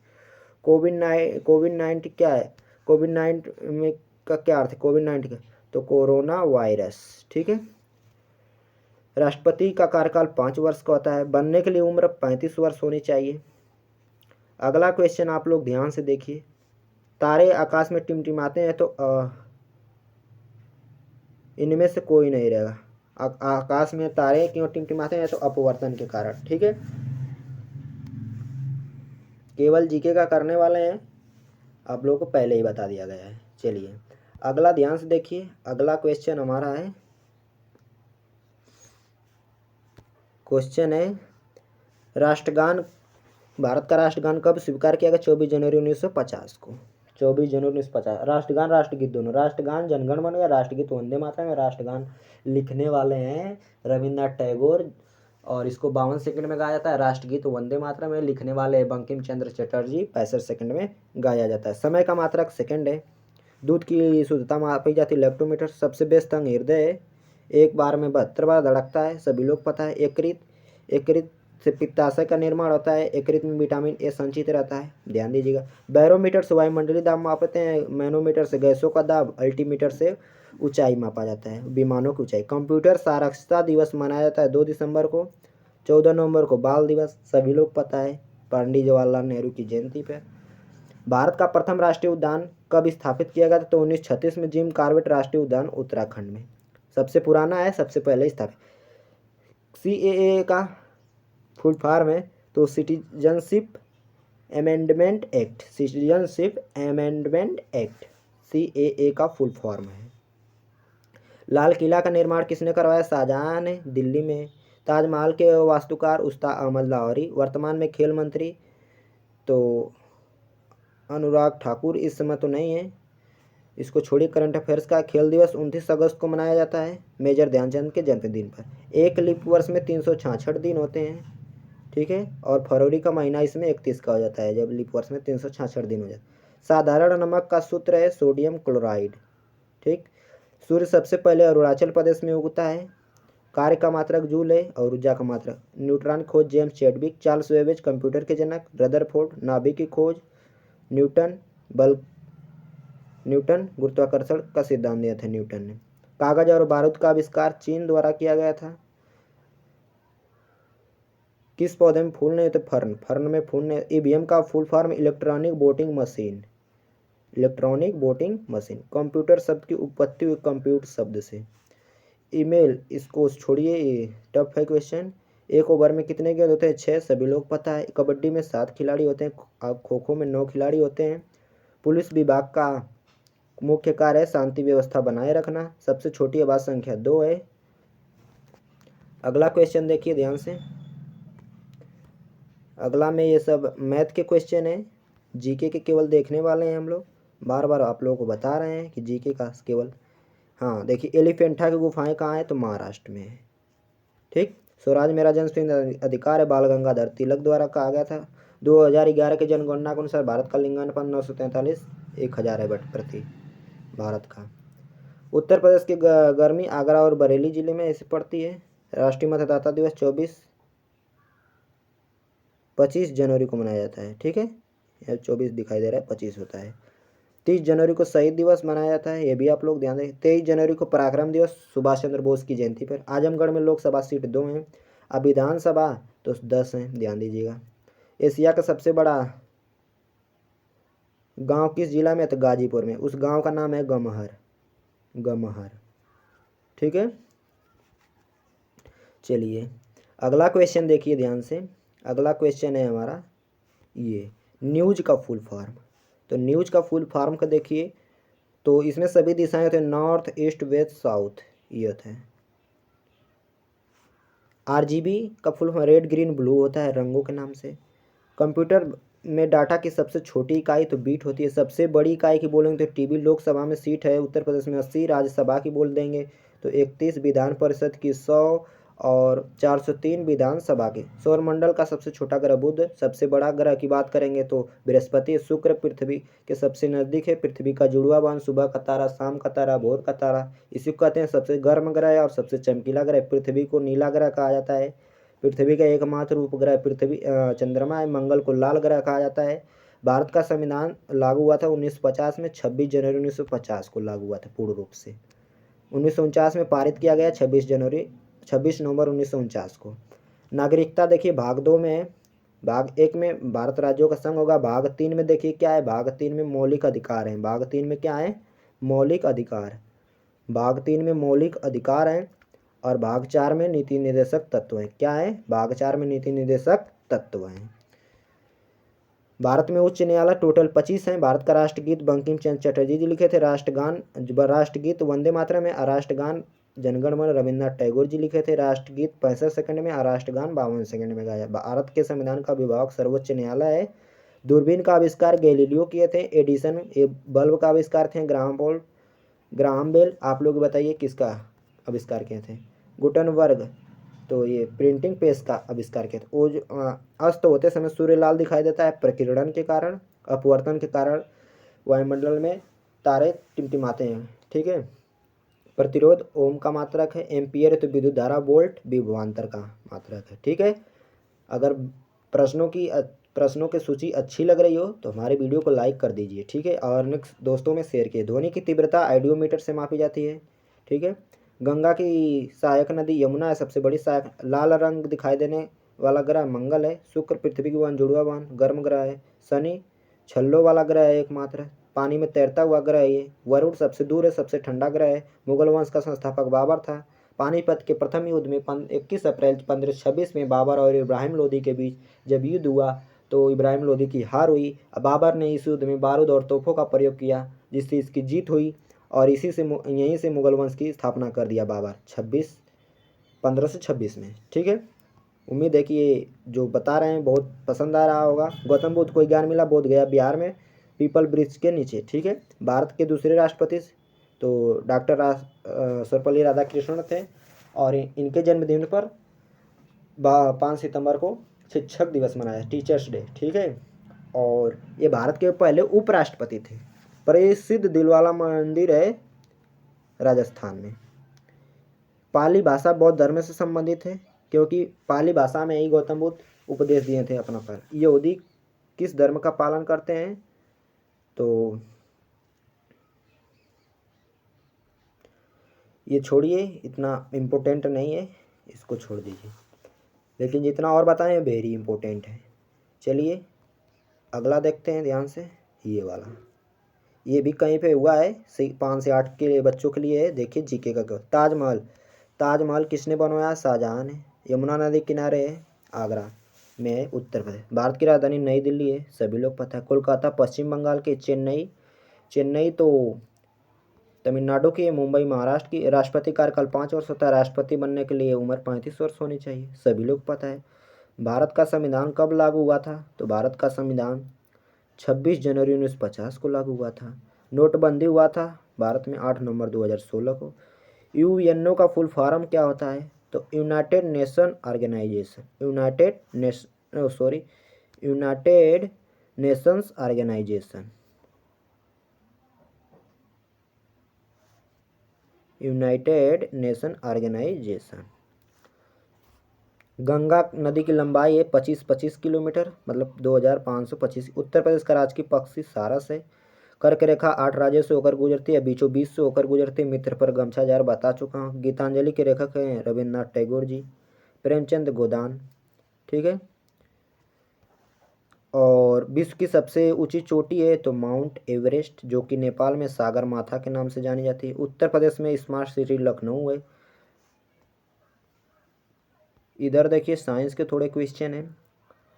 कोविड 19 क्या है, कोविड 19 में का क्या अर्थ है, कोविड 19 का तो कोरोना वायरस, ठीक है। राष्ट्रपति का कार्यकाल 5 वर्ष का होता है। बनने के लिए उम्र 35 वर्ष होनी चाहिए। अगला क्वेश्चन आप लोग ध्यान से देखिए। तारे आकाश में टिमटिमाते हैं तो इनमें से कोई नहीं रहेगा। आकाश में तारे क्यों टिमटिमाते हैं तो अपवर्तन के कारण, ठीक है। केवल जीके का करने वाले हैं, आप लोगों को पहले ही बता दिया गया है। चलिए अगला ध्यान से देखिए। अगला क्वेश्चन हमारा है, क्वेश्चन है राष्ट्रगान, भारत का राष्ट्रगान कब स्वीकार किया गया? 24 जनवरी 1950 को। 24 जनवरी 1950। राष्ट्रगान राष्ट्रगीत दोनों, राष्ट्रगान जनगण मन या राष्ट्रगीत वंदे मातरम में। राष्ट्रगान लिखने वाले हैं रविन्द्रनाथ टैगोर और इसको 52 सेकंड में गाया जाता है। राष्ट्रगीत वंदे मातरम में लिखने वाले बंकिम चंद्र चटर्जी 65 सेकंड में गाया जाता है। समय का मात्रक सेकंड है। दूध की शुद्धता मापी जाती है लेक्टोमीटर। सबसे व्यस्त अंग हृदय है, एक बार में 72 बार धड़कता है, सभी लोग पता है। यकृत से पित्ताशय का निर्माण होता है। यकृत में विटामिन ए संचित रहता है, ध्यान दीजिएगा। बैरोमीटर से वायुमंडलीय दाब मापते हैं। मैनोमीटर से गैसों का दाब। अल्टीमीटर से ऊंचाई मापा जाता है, विमानों की ऊंचाई। कंप्यूटर साक्षरता दिवस मनाया जाता है 2 दिसंबर को। 14 नवंबर को बाल दिवस, सभी लोग पता है, पंडित जवाहरलाल नेहरू की जयंती पर। भारत का प्रथम राष्ट्रीय उद्यान कब स्थापित किया गया था? तो 1936 में जिम कॉर्बेट राष्ट्रीय उद्यान उत्तराखंड में। सबसे पुराना है, सबसे पहले स्थापित। CAA का फुल फॉर्म है तो citizenship amendment act. Citizenship amendment act CAA का फुल फॉर्म है। लाल किला का निर्माण किसने करवाया? शाहजहां ने, दिल्ली में। ताजमहल के वास्तुकार उस्ताद अहमद लाहौरी। वर्तमान में खेल मंत्री तो अनुराग ठाकुर, इस समय तो नहीं है, इसको छोड़िए। करंट अफेयर्स का खेल दिवस 29 अगस्त को मनाया जाता है मेजर ध्यानचंद के जन्मदिन पर। एक लीप वर्ष में 366 दिन होते हैं, ठीक है। और फरवरी का महीना इसमें 31 का हो जाता है जब लीप वर्ष में 366 दिन हो जाता है। साधारण नमक का सूत्र है सोडियम क्लोराइड, ठीक। सूर्य सबसे पहले अरुणाचल प्रदेश में उगता है। कार्य का मात्रक जूल है और ऊर्जा का मात्रक। न्यूट्रॉन खोज James Chadwick. Charles Babbage computer के जनक। रदरफोर्ड नाभिक की खोज। न्यूटन गुरुत्वाकर्षण का सिद्धांत दिया था न्यूटन ने। कागज और बारूद का आविष्कार चीन द्वारा किया गया था। किस पौधे में फूल नहीं होते? फर्न में फूल नहीं। ईवीएम का full form electronic voting machine. Electronic voting machine. Computer शब्द की उत्पत्ति हुई कंप्यूट शब्द से। ईमेल, इसको छोड़िए, ये टफ है क्वेश्चन। एक ओवर में कितने गेंद होते हैं? 6, सभी लोग पता है। कबड्डी में 7 खिलाड़ी होते हैं। खो खो में 9 खिलाड़ी होते हैं। पुलिस विभाग का मुख्य कार्य है शांति व्यवस्था बनाए रखना। सबसे छोटी आवाज संख्या 2 है। अगला क्वेश्चन देखिए ध्यान से। अगला में ये सब मैथ के क्वेश्चन है। जीके के केवल देखने वाले हैं हम लोग। बार बार आप लोगों को बता रहे हैं कि जीके का केवल, हाँ देखिए, एलिफेंटा की गुफाएं कहाँ है? तो महाराष्ट्र में है, ठीक। स्वराज मेरा जन्मसिद्ध अधिकार है, बाल गंगाधर तिलक द्वारा कहा गया था। 2011 के जनगणना के अनुसार भारत का लिंगानुपात 943 1000 है प्रति भारत का। उत्तर प्रदेश की गर्मी आगरा और बरेली जिले में ऐसे पड़ती है। राष्ट्रीय मतदाता दिवस 25 जनवरी को मनाया जाता है, ठीक है। यह 24 दिखाई दे रहा है, 25 होता है। 30 जनवरी को शहीद दिवस मनाया जाता है, ये भी आप लोग ध्यान दें। 23 जनवरी को पराक्रम दिवस, सुभाष चंद्र बोस की जयंती पर। आजमगढ़ में लोकसभा सीट 2 हैं, अब विधानसभा तो 10 हैं, ध्यान दीजिएगा। एशिया का सबसे बड़ा गांव किस जिला में? तो गाजीपुर में। उस गांव का नाम है गमहर, ठीक है। चलिए अगला क्वेश्चन देखिए ध्यान से। अगला क्वेश्चन है हमारा ये न्यूज का फुल फॉर्म। तो न्यूज का फुल फॉर्म का देखिए, तो इसमें सभी दिशाएं होते हैं, नॉर्थ ईस्ट वेस्ट साउथ, ये होता है। RGB का full form red green blue होता है रंगों के नाम से। कंप्यूटर में डाटा की सबसे छोटी इकाई तो बीट होती है। सबसे बड़ी इकाई की बोलेंगे तो TB। लोकसभा में सीट है उत्तर प्रदेश में 80, राज्यसभा की बोल देंगे तो 31, विधान परिषद की 100 और 403 विधानसभा के। सौरमंडल का सबसे छोटा ग्रह बुध, सबसे बड़ा ग्रह की बात करेंगे तो बृहस्पति, शुक्र पृथ्वी के सबसे नज़दीक है, पृथ्वी का जुड़वा बांध, सुबह का तारा, शाम का तारा, भोर का तारा। इसी को कहते हैं सबसे गर्म ग्रह है और सबसे चमकीला ग्रह। पृथ्वी को नीला ग्रह कहा जाता है। पृथ्वी का एकमात्र उपग्रह पृथ्वी चंद्रमा है। मंगल को लाल ग्रह कहा जाता है। भारत का संविधान लागू हुआ था 1950 में, 26 जनवरी 1950 को लागू हुआ था पूर्ण रूप से। 1949 में पारित किया गया, 26 नवंबर 1949 को। नागरिकता देखिए भाग 2 में है। भाग 1 में भारत राज्यों का संघ होगा। भाग 3 में देखिए क्या है, भाग 3 में मौलिक अधिकार हैं। भाग 3 में क्या है, मौलिक अधिकार। भाग 3 में मौलिक अधिकार हैं और भाग 4 में नीति निर्देशक तत्व हैं। क्या है, भाग 4 में नीति निर्देशक तत्व हैं। भारत में उच्च न्यायालय टोटल 25 हैं। भारत का राष्ट्रगीत बंकिम चंद्र चटर्जी जी लिखे थे। राष्ट्रगीत वंदे मातरम है। राष्ट्रगान जनगण मन रविन्द्रनाथ टैगोर जी लिखे थे। राष्ट्रगीत 65 सेकंड में, राष्ट्रगान 52 सेकंड में गाया। भारत के संविधान का विभाग सर्वोच्च न्यायालय है। दूरबीन का आविष्कार गैलीलियो किए थे। एडिसन बल्ब का आविष्कार थे ग्राहम बेल। आप लोग बताइए किसका आविष्कार किए थे। गुटनबर्ग तो ये प्रिंटिंग प्रेस का आविष्कार किया था। वो जो अस्त होते समय सूर्य लाल दिखाई देता है प्रकीर्णन के कारण, अपवर्तन के कारण वायुमंडल में तारे टिमटिमाते हैं। ठीक है। प्रतिरोध ओम का मात्रक है। एम्पियर तो विद्युत धारा, वोल्ट विभवांतर का मात्रक है। ठीक है। अगर प्रश्नों की सूची अच्छी लग रही हो तो हमारे वीडियो को लाइक कर दीजिए। ठीक है। और नेक्स्ट दोस्तों में शेयर किए। ध्वनि की तीव्रता आइडियोमीटर से मापी जाती है। ठीक है। गंगा की सहायक नदी यमुना है सबसे बड़ी सहायक। लाल रंग दिखाई देने वाला ग्रह मंगल है। शुक्र पृथ्वी की वन जुड़वा वन गर्म ग्रह है। शनि छल्लों वाला ग्रह है एकमात्र, पानी में तैरता हुआ ग्रह है ये। वरुण सबसे दूर है, सबसे ठंडा ग्रह है। मुगल वंश का संस्थापक बाबर था। पानीपत के प्रथम युद्ध में 21 अप्रैल 1526 में बाबर और इब्राहिम लोदी के बीच जब युद्ध हुआ तो इब्राहिम लोदी की हार हुई। बाबर ने इस युद्ध में बारूद और तोपों का प्रयोग किया जिससे इसकी जीत हुई और यहीं से मुगल वंश की स्थापना कर दिया बाबर 1526 में। ठीक है। उम्मीद है कि ये जो बता रहे हैं बहुत पसंद आ रहा होगा। गौतम बुद्ध को ज्ञान मिला बोध गया बिहार में पीपल ब्रिज के नीचे। ठीक है। भारत के दूसरे राष्ट्रपति तो डॉक्टर सर्वपल्ली राधाकृष्णन थे और इनके जन्मदिन पर 5 सितंबर को शिक्षक दिवस मनाया, टीचर्स डे। ठीक है। और ये भारत के पहले उपराष्ट्रपति थे। प्रसिद्ध दिलवाला मंदिर है राजस्थान में। पाली भाषा बौद्ध धर्म से संबंधित है क्योंकि पाली भाषा में ही गौतम बुद्ध उपदेश दिए थे अपना पर। यहूदी किस धर्म का पालन करते हैं तो ये छोड़िए, इतना इम्पोर्टेंट नहीं है, इसको छोड़ दीजिए। लेकिन जितना और बताएं वेरी इम्पोर्टेंट है। चलिए अगला देखते हैं ध्यान से। ये वाला ये भी कहीं पे हुआ है 5 से 8 के बच्चों के लिए है। देखिए जीके का ताजमहल किसने बनवाया, शाहजहां ने। यमुना नदी किनारे है, आगरा में उत्तर प्रदेश। भारत की राजधानी नई दिल्ली है, सभी लोग पता है। कोलकाता पश्चिम बंगाल के। चेन्नई तो तमिलनाडु की। मुंबई महाराष्ट्र की। राष्ट्रपति कार्यकाल 5 वर्ष होता है। राष्ट्रपति बनने के लिए उम्र 35 वर्ष होनी चाहिए, सभी लोग पता है। भारत का संविधान कब लागू हुआ था तो भारत का संविधान 26 जनवरी 1950 को लागू हुआ था। नोटबंदी हुआ था भारत में 8 नवंबर 2016 को। यूएनओ का फुल फॉर्म क्या होता है तो United Nation Organisation. United Nations Organisation. United Nation Organisation. Ganga नदी की लंबाई है 25 किलोमीटर, मतलब 2525। उत्तर प्रदेश का राजकीय पक्षी सारस है। कर्क रेखा 8 राज्यों से होकर गुजरती है, बीचों बीच से होकर गुजरती है। मित्र पर गमछा जार बता चुका हूँ। गीतांजलि के लेखक हैं रविन्द्रनाथ टैगोर जी। प्रेमचंद गोदान। ठीक है। और विश्व की सबसे ऊंची चोटी है तो माउंट एवरेस्ट, जो कि नेपाल में सागर माथा के नाम से जानी जाती है। उत्तर प्रदेश में स्मार्ट सिटी लखनऊ है। इधर देखिए साइंस के थोड़े क्वेश्चन हैं।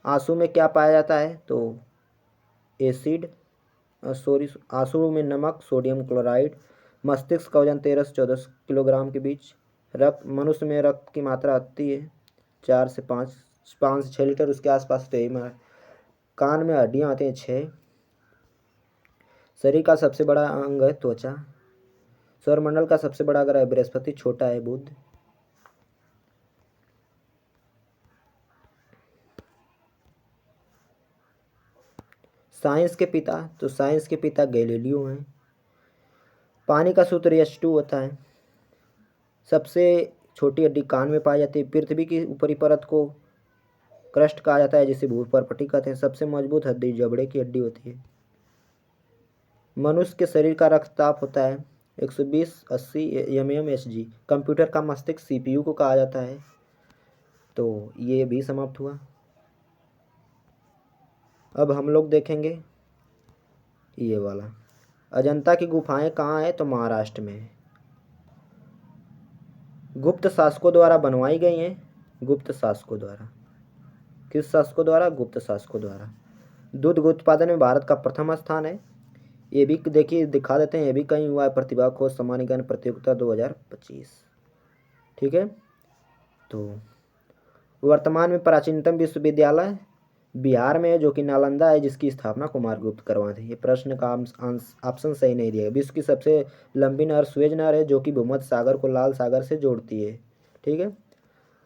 आंसू में क्या पाया जाता है तो आंसू में नमक, सोडियम क्लोराइड। मस्तिष्क का वजन 13 से 14 किलोग्राम के बीच। मनुष्य में रक्त की मात्रा आती है 4 से 6 लीटर उसके आसपास। तो यही कान में हड्डियाँ आती हैं 6। शरीर का सबसे बड़ा अंग है त्वचा। सौरमंडल का सबसे बड़ा ग्रह बृहस्पति, छोटा है बुध। साइंस के पिता, तो साइंस के पिता गैलीलियो हैं। पानी का सूत्र H2 होता है। सबसे छोटी हड्डी कान में पाई जाती है। पृथ्वी की ऊपरी परत को क्रस्ट कहा जाता है, जिसे भूपर्पटी कहते हैं। सबसे मजबूत हड्डी जबड़े की हड्डी होती है। मनुष्य के शरीर का रक्तचाप होता है 120/80 mmHg। कंप्यूटर का मस्तिष्क CPU को कहा जाता है। तो ये भी समाप्त हुआ। अब हम लोग देखेंगे ये वाला, अजंता की गुफाएं कहाँ है, तो महाराष्ट्र में है। गुप्त शासकों द्वारा बनवाई गई हैं। गुप्त शासकों द्वारा, किस शासकों द्वारा? गुप्त शासकों द्वारा। दूध उत्पादन में भारत का प्रथम स्थान है। ये भी देखिए, दिखा देते हैं। ये भी कहीं हुआ है, प्रतिभा खोज सम्मानीकरण प्रतियोगिता 2025। ठीक है। तो वर्तमान में प्राचीनतम विश्वविद्यालय बिहार में है, जो कि नालंदा है, जिसकी स्थापना कुमारगुप्त करवाए थे। ये प्रश्न का ऑप्शन सही नहीं दिया। विश्व की सबसे लंबी नहर सुएज नहर है, जो कि भूमध्य सागर को लाल सागर से जोड़ती है। ठीक है।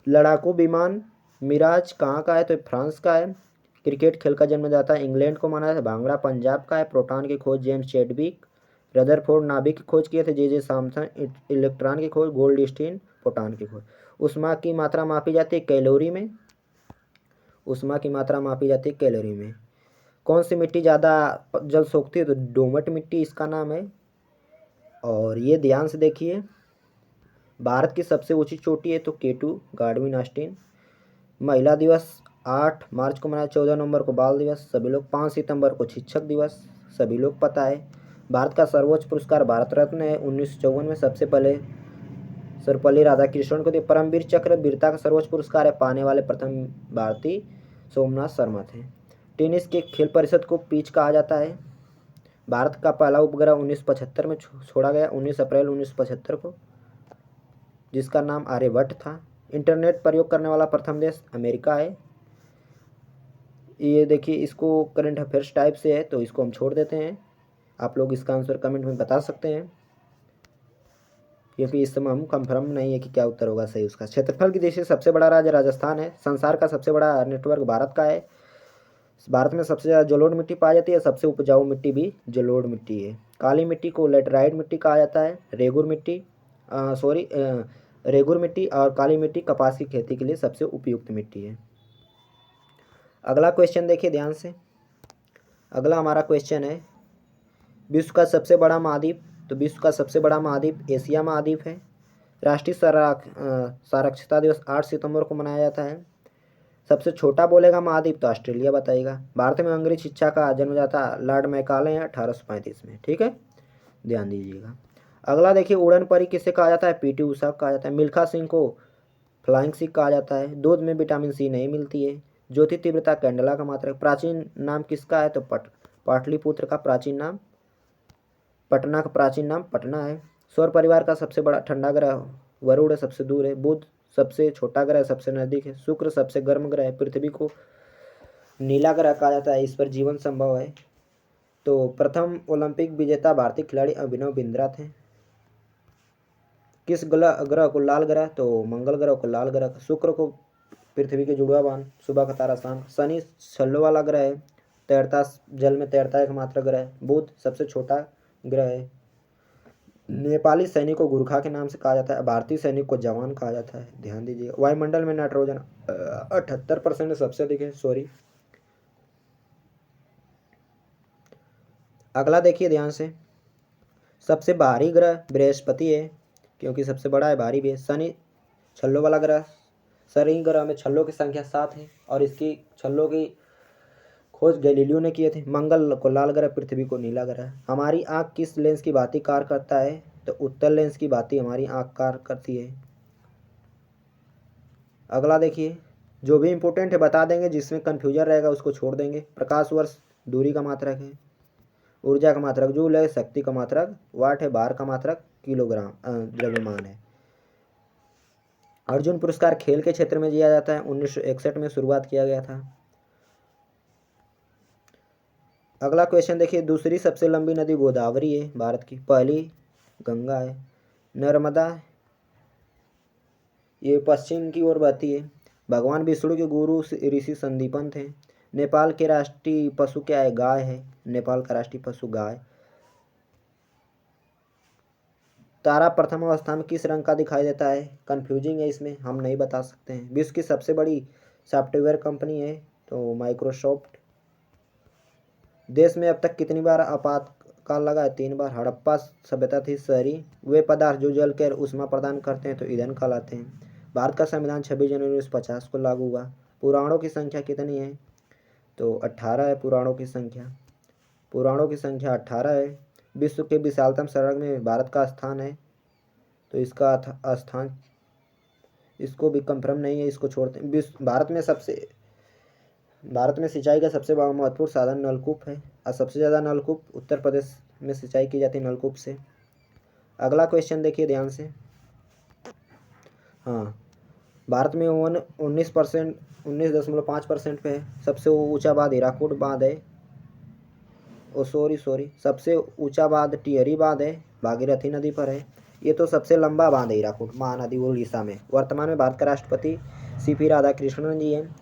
लड़ाकू विमान मिराज कहाँ का है, तो फ्रांस का है। क्रिकेट खेल का जन्मदाता इंग्लैंड को माना है। भांगड़ा पंजाब का है। प्रोटॉन की खोज जेम्स चैडविक। रदरफोर्ड नाभिक की खोज किए थे। जे सैमसन। इलेक्ट्रॉन की खोज गोल्डस्टीन। प्रोटॉन की खोज। ऊष्मा की मात्रा मापी जाती है कैलोरी में। ऊष्मा की मात्रा मापी जाती है कैलोरी में। कौन सी मिट्टी ज़्यादा जल सोखती है, तो दोमट मिट्टी इसका नाम है। और ये ध्यान से देखिए, भारत की सबसे ऊंची चोटी है तो K2 गार्डविन ऑस्टिन। महिला दिवस 8 मार्च को मनाया। 14 नवंबर को बाल दिवस सभी लोग। 5 सितंबर को शिक्षक दिवस सभी लोग पता है। भारत का सर्वोच्च पुरस्कार भारत रत्न है। 1954 में सबसे पहले सर्वपल्ली राधाकृष्णन को दिया। परमवीर चक्र वीरता का सर्वोच्च पुरस्कार है। पाने वाले प्रथम भारतीय सोमनाथ शर्मा थे। टेनिस के खेल परिषद को पिच कहा जाता है। भारत का पहला उपग्रह 1975 में छोड़ा गया, 19 अप्रैल 1975 को, जिसका नाम आर्यभट्ट था। इंटरनेट प्रयोग करने वाला प्रथम देश अमेरिका है। ये देखिए, इसको करंट अफेयर्स टाइप से है, तो इसको हम छोड़ देते हैं। आप लोग इसका आंसर कमेंट में बता सकते हैं, क्योंकि इस समय हम कंफर्म नहीं है कि क्या उत्तर होगा सही उसका। क्षेत्रफल की दृष्टि से सबसे बड़ा राज्य राजस्थान है। संसार का सबसे बड़ा नेटवर्क भारत का है। भारत में सबसे ज़्यादा जलोढ़ मिट्टी पाई जाती है। सबसे उपजाऊ मिट्टी भी जलोढ़ मिट्टी है। काली मिट्टी को लेटराइट मिट्टी कहा जाता है। रेगुर मिट्टी और काली मिट्टी कपास की खेती के लिए सबसे उपयुक्त मिट्टी है। अगला क्वेश्चन देखिए ध्यान से। अगला हमारा क्वेश्चन है, विश्व का सबसे बड़ा महाद्वीप, तो विश्व का सबसे बड़ा महाद्वीप एशिया महाद्वीप है। राष्ट्रीय साक्षरता दिवस 8 सितंबर को मनाया जाता है। सबसे छोटा बोलेगा महाद्वीप तो ऑस्ट्रेलिया बताएगा। भारत में अंग्रेजी शिक्षा का जन्मदाता लॉर्ड मैकाले हैं 1835 में। ठीक है, ध्यान दीजिएगा। अगला देखिए, उड़न परी किसे कहा जाता है? PT उषा कहा जाता है। मिल्खा सिंह को फ्लाइंग सिख कहा जाता है। दूध में विटामिन C नहीं मिलती है। ज्योति तीव्रता कैंडला का मात्रक। प्राचीन नाम किसका है? तो पाटलिपुत्र का प्राचीन नाम, पटना का प्राचीन नाम पटना है। सौर परिवार का सबसे बड़ा ठंडा ग्रह वरुण सबसे दूर है। बुध सबसे छोटा ग्रह सबसे नजदीक है। शुक्र सबसे गर्म ग्रह है। पृथ्वी को नीला ग्रह कहा जाता है, इस पर जीवन संभव है। तो प्रथम ओलंपिक विजेता भारतीय खिलाड़ी अभिनव बिंद्रा थे। किस ग्रह को लाल ग्रह? तो मंगल ग्रह को लाल ग्रह। शुक्र को पृथ्वी के जुड़वा बांध, सुबह का तारा शाम। शनि छल्लों वाला ग्रह है, तैरता जल में तैरता एकमात्र ग्रह है। बुध सबसे छोटा ग्रह है। नेपाली सैनिक को गुरखा के नाम से कहा जाता है। भारतीय सैनिक को जवान कहा जाता है। ध्यान दीजिए। वायुमंडल में नाइट्रोजन 78% सबसे अधिक है। सॉरी। अगला देखिए ध्यान से, सबसे भारी ग्रह बृहस्पति है, क्योंकि सबसे बड़ा है, भारी भी है। शनि छल्लों वाला ग्रह। शनि ग्रह में छल्लों की संख्या 7 है, और इसकी छल्लों की खोज गैलीलियो ने किए थे। मंगल को लाल ग्रह, पृथ्वी को नीला ग्रह। हमारी आँख किस लेंस की भांति कार्य करता है? तो उत्तल लेंस की भांति हमारी आँख कार्य करती है। अगला देखिए, जो भी इंपॉर्टेंट है बता देंगे, जिसमें कन्फ्यूजन रहेगा उसको छोड़ देंगे। प्रकाश वर्ष दूरी का मात्रक है। ऊर्जा का मात्रक जूल है। शक्ति का मात्रक वाट है। भार का मात्रक किलोग्राम द्रव्यमान है। अर्जुन पुरस्कार खेल के क्षेत्र में दिया जाता है। 1961 में शुरुआत किया गया था। अगला क्वेश्चन देखिए, दूसरी सबसे लंबी नदी गोदावरी है भारत की। पहली गंगा है। नर्मदा ये पश्चिम की ओर बहती है। भगवान विष्णु के गुरु ऋषि संदीपन थे। नेपाल के राष्ट्रीय पशु क्या है? गाय है। नेपाल का राष्ट्रीय पशु गाय। तारा प्रथम अवस्था में किस रंग का दिखाई देता है? कंफ्यूजिंग है, इसमें हम नहीं बता सकते हैं। विश्व की सबसे बड़ी सॉफ्टवेयर कंपनी है तो माइक्रोसॉफ्ट। देश में अब तक कितनी बार आपातकाल लगा है? 3 बार। हड़प्पा सभ्यता थी शहरी। वे पदार्थ जो जल कर ऊष्मा प्रदान करते हैं तो ईंधन कहलाते हैं। भारत का संविधान 26 जनवरी 1950 को लागू हुआ। पुराणों की संख्या कितनी है? तो 18 है पुराणों की संख्या। पुराणों की संख्या 18 है। विश्व के विशालतम सड़क में भारत का स्थान है तो इसका स्थान, इसको भी कंफर्म नहीं है, इसको छोड़ते हैं। भारत में सिंचाई का सबसे बड़ा महत्वपूर्ण साधन नलकूप है और सबसे ज़्यादा नलकूप उत्तर प्रदेश में सिंचाई की जाती है नलकूप से। अगला क्वेश्चन देखिए ध्यान से। हाँ, भारत में 19.5% पे है। सबसे ऊंचा बांध हीराकुड बांध है। सबसे ऊंचा बांध टिहरी बांध है, भागीरथी नदी पर है। ये तो सबसे लंबा बांध है हीराकुड महानदी उड़ीसा में। वर्तमान में भारत का राष्ट्रपति सीपी राधाकृष्णन जी हैं।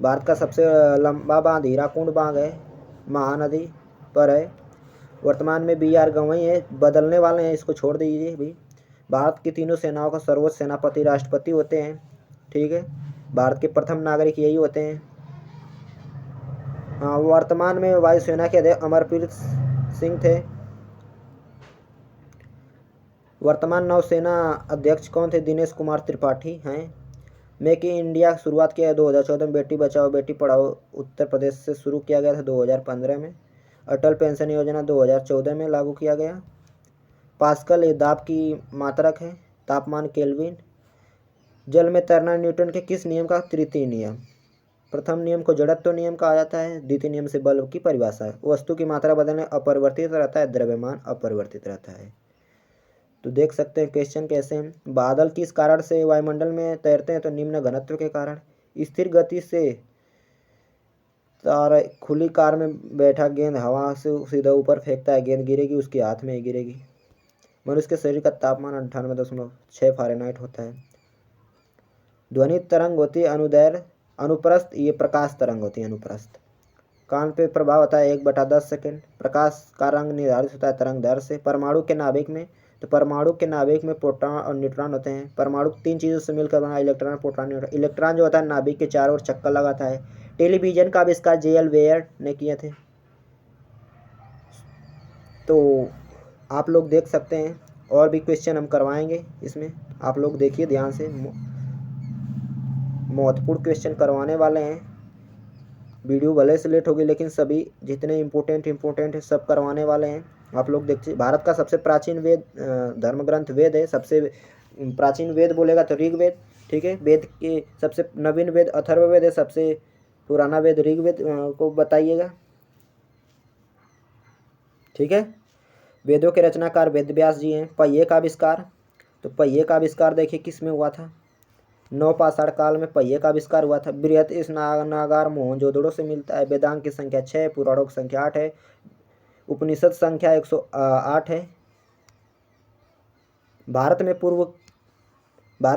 भारत का सबसे लंबा बांध हीराकुंड बांध है, महानदी पर है। वर्तमान में बी आर गवई है, बदलने वाले हैं, इसको छोड़ दीजिए भी। भारत की तीनों सेनाओं का सर्वोच्च सेनापति राष्ट्रपति होते हैं, ठीक है। भारत के प्रथम नागरिक यही होते हैं। हाँ, वर्तमान में वायुसेना के अध्यक्ष अमरप्रीत सिंह थे। वर्तमान नौसेना अध्यक्ष कौन थे? दिनेश कुमार त्रिपाठी हैं। मेक इन इंडिया की शुरुआत किया है 2014 में। बेटी बचाओ बेटी पढ़ाओ उत्तर प्रदेश से शुरू किया गया था 2015 में। अटल पेंशन योजना 2014 में लागू किया गया। पास्कल ये दाब की मात्रक है, तापमान केल्विन। जल में तैरना न्यूटन के किस नियम का तृतीय नियम? प्रथम नियम को जड़त्व नियम कहा जाता है, द्वितीय नियम से बल की परिभाषा है। वस्तु की मात्रा बदलने अपरिवर्तित रहता है, द्रव्यमान अपरिवर्तित रहता है। तो देख सकते हैं क्वेश्चन कैसे हैं। बादल किस कारण से वायुमंडल में तैरते हैं? तो निम्न घनत्व के कारण। स्थिर गति से तार खुली कार में बैठा गेंद हवा से सीधा ऊपर फेंकता है, गेंद गिरेगी उसके हाथ में ही गिरेगी। मनुष्य के शरीर का तापमान 98.6 फ़ारेनहाइट होता है। ध्वनि तरंग होती है अनुदैर्घ्य अनुप्रस्थ, ये प्रकाश तरंग होती है अनुप्रस्थ। कान पे प्रभाव होता है 1/10 सेकेंड। प्रकाश का रंग निर्धारित होता है तरंग दैर्घ्य से। परमाणु के नाभिक में, तो परमाणु के नाभिक में प्रोटॉन और न्यूट्रॉन होते हैं। परमाणु 3 चीज़ों से मिलकर बना, इलेक्ट्रॉन प्रोटॉन न्यूट्रॉन। इलेक्ट्रॉन जो होता है नाभिक के चारों ओर चक्कर लगाता है। टेलीविजन का आविष्कार जे.एल. वेयर ने किए थे। तो आप लोग देख सकते हैं, और भी क्वेश्चन हम करवाएंगे इसमें, आप लोग देखिए ध्यान से। महत्वपूर्ण क्वेश्चन करवाने वाले हैं। वीडियो भले से लेट होगी लेकिन सभी जितने इम्पोर्टेंट है सब करवाने वाले हैं। आप लोग देखिए, भारत का सबसे प्राचीन वेद धर्म ग्रंथ वेद है। सबसे प्राचीन वेद बोलेगा तो ऋग्वेद, ठीक है। वेद के सबसे नवीन वेद अथर्ववेद है। सबसे पुराना वेद ऋग्वेद को बताइएगा, ठीक है। वेदों के रचनाकार वेद व्यास जी हैं। पहिए का आविष्कार, तो पहिए का आविष्कार देखिए किस में हुआ था? नवपाषाण काल में पहिए का आविष्कार हुआ था। बृहत स्नानागार मोहनजोदड़ो से मिलता है। वेदांग की संख्या 6, पुराणों की संख्या 8 है। उपनिषद संख्या 108 है। भारत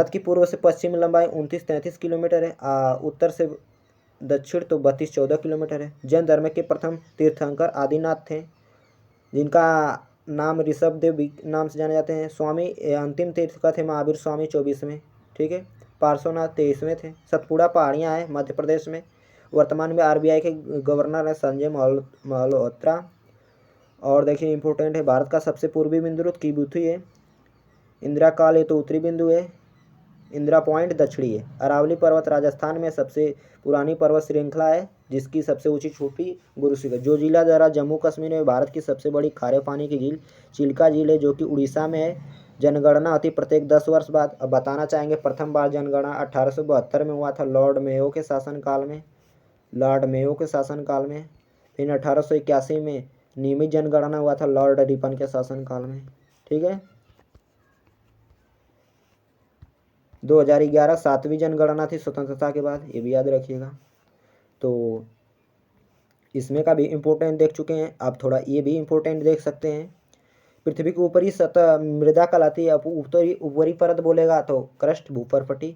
की पूर्व से पश्चिम लंबाई 29-33 किलोमीटर है। उत्तर से दक्षिण तो 32-14 किलोमीटर है। जैन धर्म के प्रथम तीर्थंकर आदिनाथ थे, जिनका नाम ऋषभ देव नाम से जाने जाते हैं। स्वामी अंतिम तीर्थंकर थे महावीर स्वामी 24वें, ठीक है। पार्श्वनाथ 23वें थे। सतपुड़ा पहाड़ियाँ हैं मध्य प्रदेश में। वर्तमान में आरबीआई के गवर्नर हैं संजय मल्होत्रा। और देखिए इंपॉर्टेंट है, भारत का सबसे पूर्वी बिंदु किबुथी है। इंदिरा काल ये तो उत्तरी बिंदु है। इंदिरा पॉइंट दक्षिणी है। अरावली पर्वत राजस्थान में सबसे पुरानी पर्वत श्रृंखला है, जिसकी सबसे ऊंची चोटी गुरु शिखर। जो जिला जरा जम्मू कश्मीर में भारत की सबसे बड़ी खारे पानी की झील चिल्का झील है, जो कि उड़ीसा में है। जनगणना होती प्रत्येक 10 वर्ष बाद। अब बताना चाहेंगे प्रथम बार जनगणना 1872 में हुआ था, लॉर्ड मेयो के शासनकाल में। फिर 1881 में नियमित जनगणना हुआ था लॉर्ड रिपन के शासनकाल में, ठीक है। 2011 7वीं जनगणना थी स्वतंत्रता के बाद, ये भी याद रखिएगा। तो इसमें का भी इम्पोर्टेंट देख चुके हैं, आप थोड़ा ये भी इम्पोर्टेंट देख सकते हैं। पृथ्वी की ऊपरी सतह मृदा कहलाती है। ऊपरी परत बोलेगा तो क्रस्ट भूपरपटी।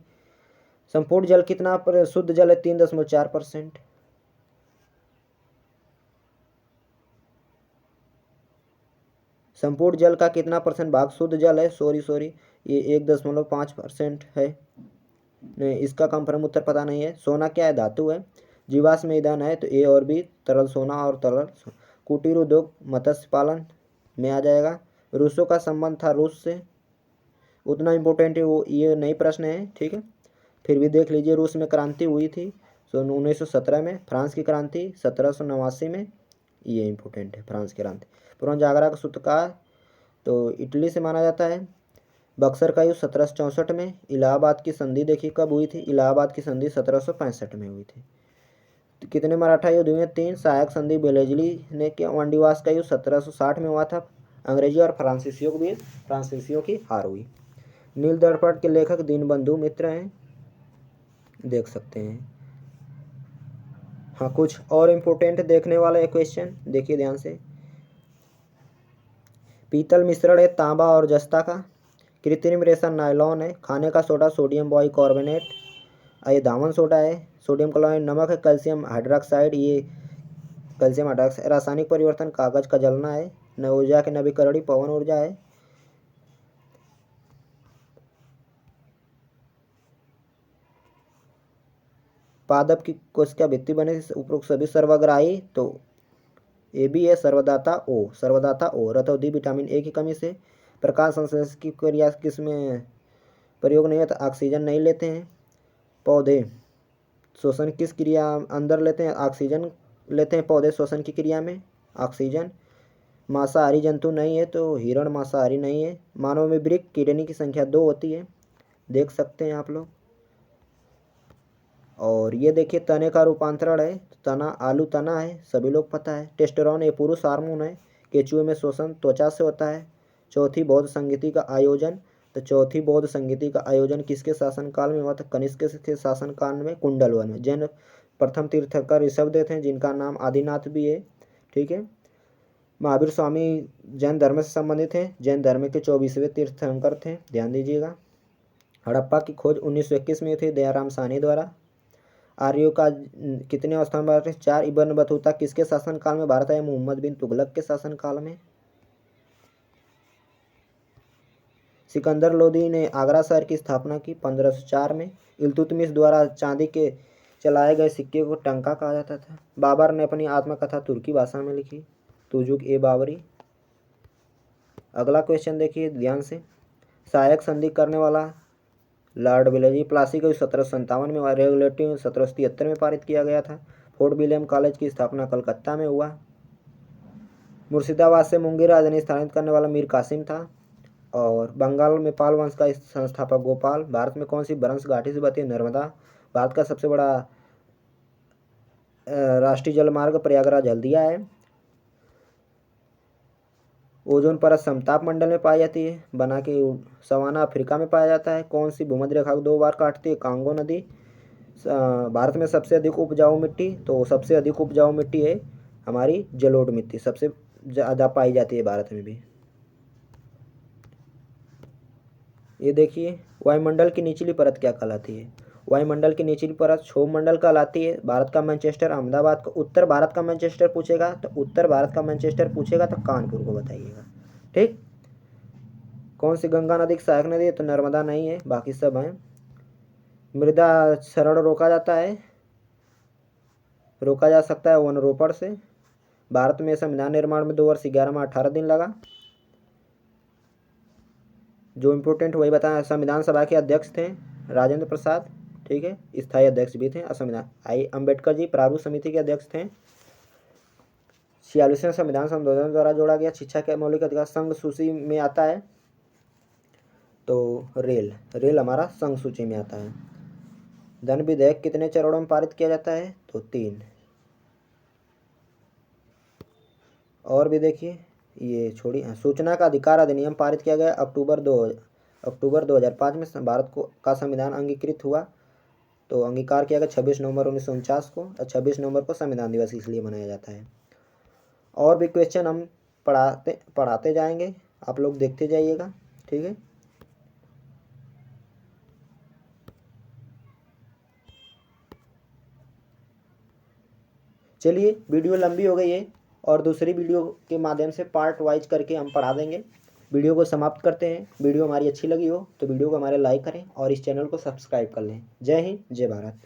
संपूर्ण जल कितना शुद्ध जल है? 3.4%। संपूर्ण जल का कितना % भाग शुद्ध जल है? सॉरी ये 1.5% है। नहीं, इसका कंफर्म उत्तर पता नहीं है। सोना क्या है? धातु है। जीवाश्म ईंधन है तो ए और बी, तरल सोना और तरल कुटीर उद्योग मत्स्य पालन में आ जाएगा। रूसों का संबंध था रूस से, उतना इम्पोर्टेंट है वो, ये नई प्रश्न है, ठीक है। फिर भी देख लीजिए, रूस में क्रांति हुई थी 1917 में, फ्रांस की क्रांति 1789 में, ये इम्पोर्टेंट है फ्रांस की क्रांति। पुरान जागरा का सूत्रकार तो इटली से माना जाता है। बक्सर का युद्ध 1764 में। इलाहाबाद की संधि देखिए कब हुई थी? इलाहाबाद की संधि 1765 में हुई थी। तो कितने मराठा युद्ध हुए? 3। सहायक संधि बेलेजली ने किया। वंडीवास का युद्ध 1760 में हुआ था। अंग्रेजी और फ्रांसीसियों की हार हुई। नील दर्पण के लेखक दीनबंधु मित्र हैं, देख सकते हैं। हाँ, कुछ और इम्पोर्टेंट देखने वाला एक क्वेश्चन देखिए ध्यान से। पीतल मिश्रण है तांबा और जस्ता का। कृत्रिम रेशा नायलॉन है। खाने का सोडा सोडियम बाइकार्बोनेट, ये दामन सोडा है। सोडियम क्लोराइड नमक है। कैल्शियम हाइड्रोक्साइड, ये कैल्शियम हाइड्रोक्साइड। रासायनिक परिवर्तन कागज का जलना है। ऊर्जा के नवीकरणीय पवन ऊर्जा है। पादप की कोशिका क्या भित्ति बने उपरोक्त सभी सर्वग्राही, तो ए बी है। सर्वदाता ओ रतौदी विटामिन ए की कमी से। प्रकाश संश्लेषण की क्रिया किसमें प्रयोग नहीं होता? ऑक्सीजन नहीं लेते हैं। पौधे श्वसन किस क्रिया अंदर लेते हैं? ऑक्सीजन लेते हैं पौधे श्वसन की क्रिया में, ऑक्सीजन। मांसाहारी जंतु नहीं है तो हिरण मांसाहारी नहीं है। मानव में वृक्क किडनी की संख्या 2 होती है, देख सकते हैं आप लोग। और ये देखिए तने का रूपांतरण है, तना आलू तना है, सभी लोग पता है। टेस्टोस्टेरोन ये पुरुष हार्मोन है। केचुए में शोषण त्वचा से होता है। चौथी बौद्ध संगीति का आयोजन, तो चौथी बौद्ध संगीति का आयोजन किसके शासनकाल में हुआ था? कनिष्क के शासनकाल में, कुंडलवन में। जैन प्रथम तीर्थंकर ऋषभदेव थे जिनका नाम आदिनाथ भी है, ठीक है। महावीर स्वामी जैन धर्म से संबंधित हैं, जैन धर्म के 24वें तीर्थंकर थे, ध्यान दीजिएगा। हड़प्पा की खोज 1921 में थी दयाराम साहनी द्वारा। आर्यों का कितने स्थान पर? 4। इब्न बतूता किसके शासनकाल में भारत आया? मोहम्मद बिन तुगलक के शासनकाल में। सिकंदर लोदी ने आगरा शहर की स्थापना की 1504 में। इल्तुतमिश द्वारा चांदी के चलाए गए सिक्के को टंका कहा जाता था। बाबर ने अपनी आत्मकथा तुर्की भाषा में लिखी, तुजुक ए बाबरी। अगला क्वेश्चन देखिए ध्यान से। सहायक संधि करने वाला लॉर्ड विलियम प्लासी को 1757 में, रेगुलेटिव 1773 में पारित किया गया था। फोर्ट विलियम कॉलेज की स्थापना कलकत्ता में हुआ। मुर्शिदाबाद से मुंगेर राजधानी स्थापित करने वाला मीर कासिम था। और बंगाल में पाल वंश का संस्थापक गोपाल। भारत में कौन सी बरंस घाटी से बहती है? नर्मदा। भारत का सबसे बड़ा राष्ट्रीय जलमार्ग प्रयागराज हल्दिया है। ओजोन परत समताप मंडल में पाई जाती है, बना के सवाना अफ्रीका में पाया जाता है। कौन सी भूमध्य रेखा को 2 बार काटती है? कांगो नदी। भारत में सबसे अधिक उपजाऊ मिट्टी, तो सबसे अधिक उपजाऊ मिट्टी है हमारी जलोढ़ मिट्टी, सबसे ज़्यादा पाई जाती है भारत में भी। ये देखिए वायुमंडल की निचली परत क्या कहलाती है? वायुमंडल की निचली परत क्षोभ मंडल कहलाती है। भारत का मैनचेस्टर अहमदाबाद को, उत्तर भारत का मैनचेस्टर पूछेगा तो उत्तर भारत का मैनचेस्टर पूछेगा तो कानपुर को बताइएगा, ठीक। कौन सी गंगा नदी की सहायक नदी है? तो नर्मदा नहीं है, बाकी सब हैं। मृदा क्षरण रोका जा सकता है वन रोपण से। भारत में संविधान निर्माण में 2 वर्ष 11 माह 18 दिन लगा। जो इम्पोर्टेंट वही बताया। संविधान सभा के अध्यक्ष थे राजेंद्र प्रसाद, ठीक है, स्थायी अध्यक्ष भी थे। संविधान अम्बेडकर जी प्रारूप समिति के अध्यक्ष थे। 46वें संविधान संशोधन द्वारा जोड़ा गया शिक्षा के मौलिक अधिकार संघ सूची में आता है, तो रेल हमारा संघ सूची में आता है। धन विधेयक कितने चरणों में पारित किया जाता है? तो 3। और भी देखिए, ये छोड़िए। सूचना का अधिकार अधिनियम पारित किया गया अक्टूबर 2005 में। भारत को का संविधान अंगीकृत हुआ, तो अंगीकार किया गया 26 नवंबर 1949 को। और 26 नवंबर को संविधान दिवस इसलिए मनाया जाता है। और भी क्वेश्चन हम पढ़ाते जाएंगे, आप लोग देखते जाइएगा, ठीक है। चलिए वीडियो लंबी हो गई है और दूसरी वीडियो के माध्यम से पार्ट वाइज करके हम पढ़ा देंगे। वीडियो को समाप्त करते हैं। वीडियो हमारी अच्छी लगी हो तो वीडियो को हमारे लाइक करें और इस चैनल को सब्सक्राइब कर लें। जय हिंद, जय भारत।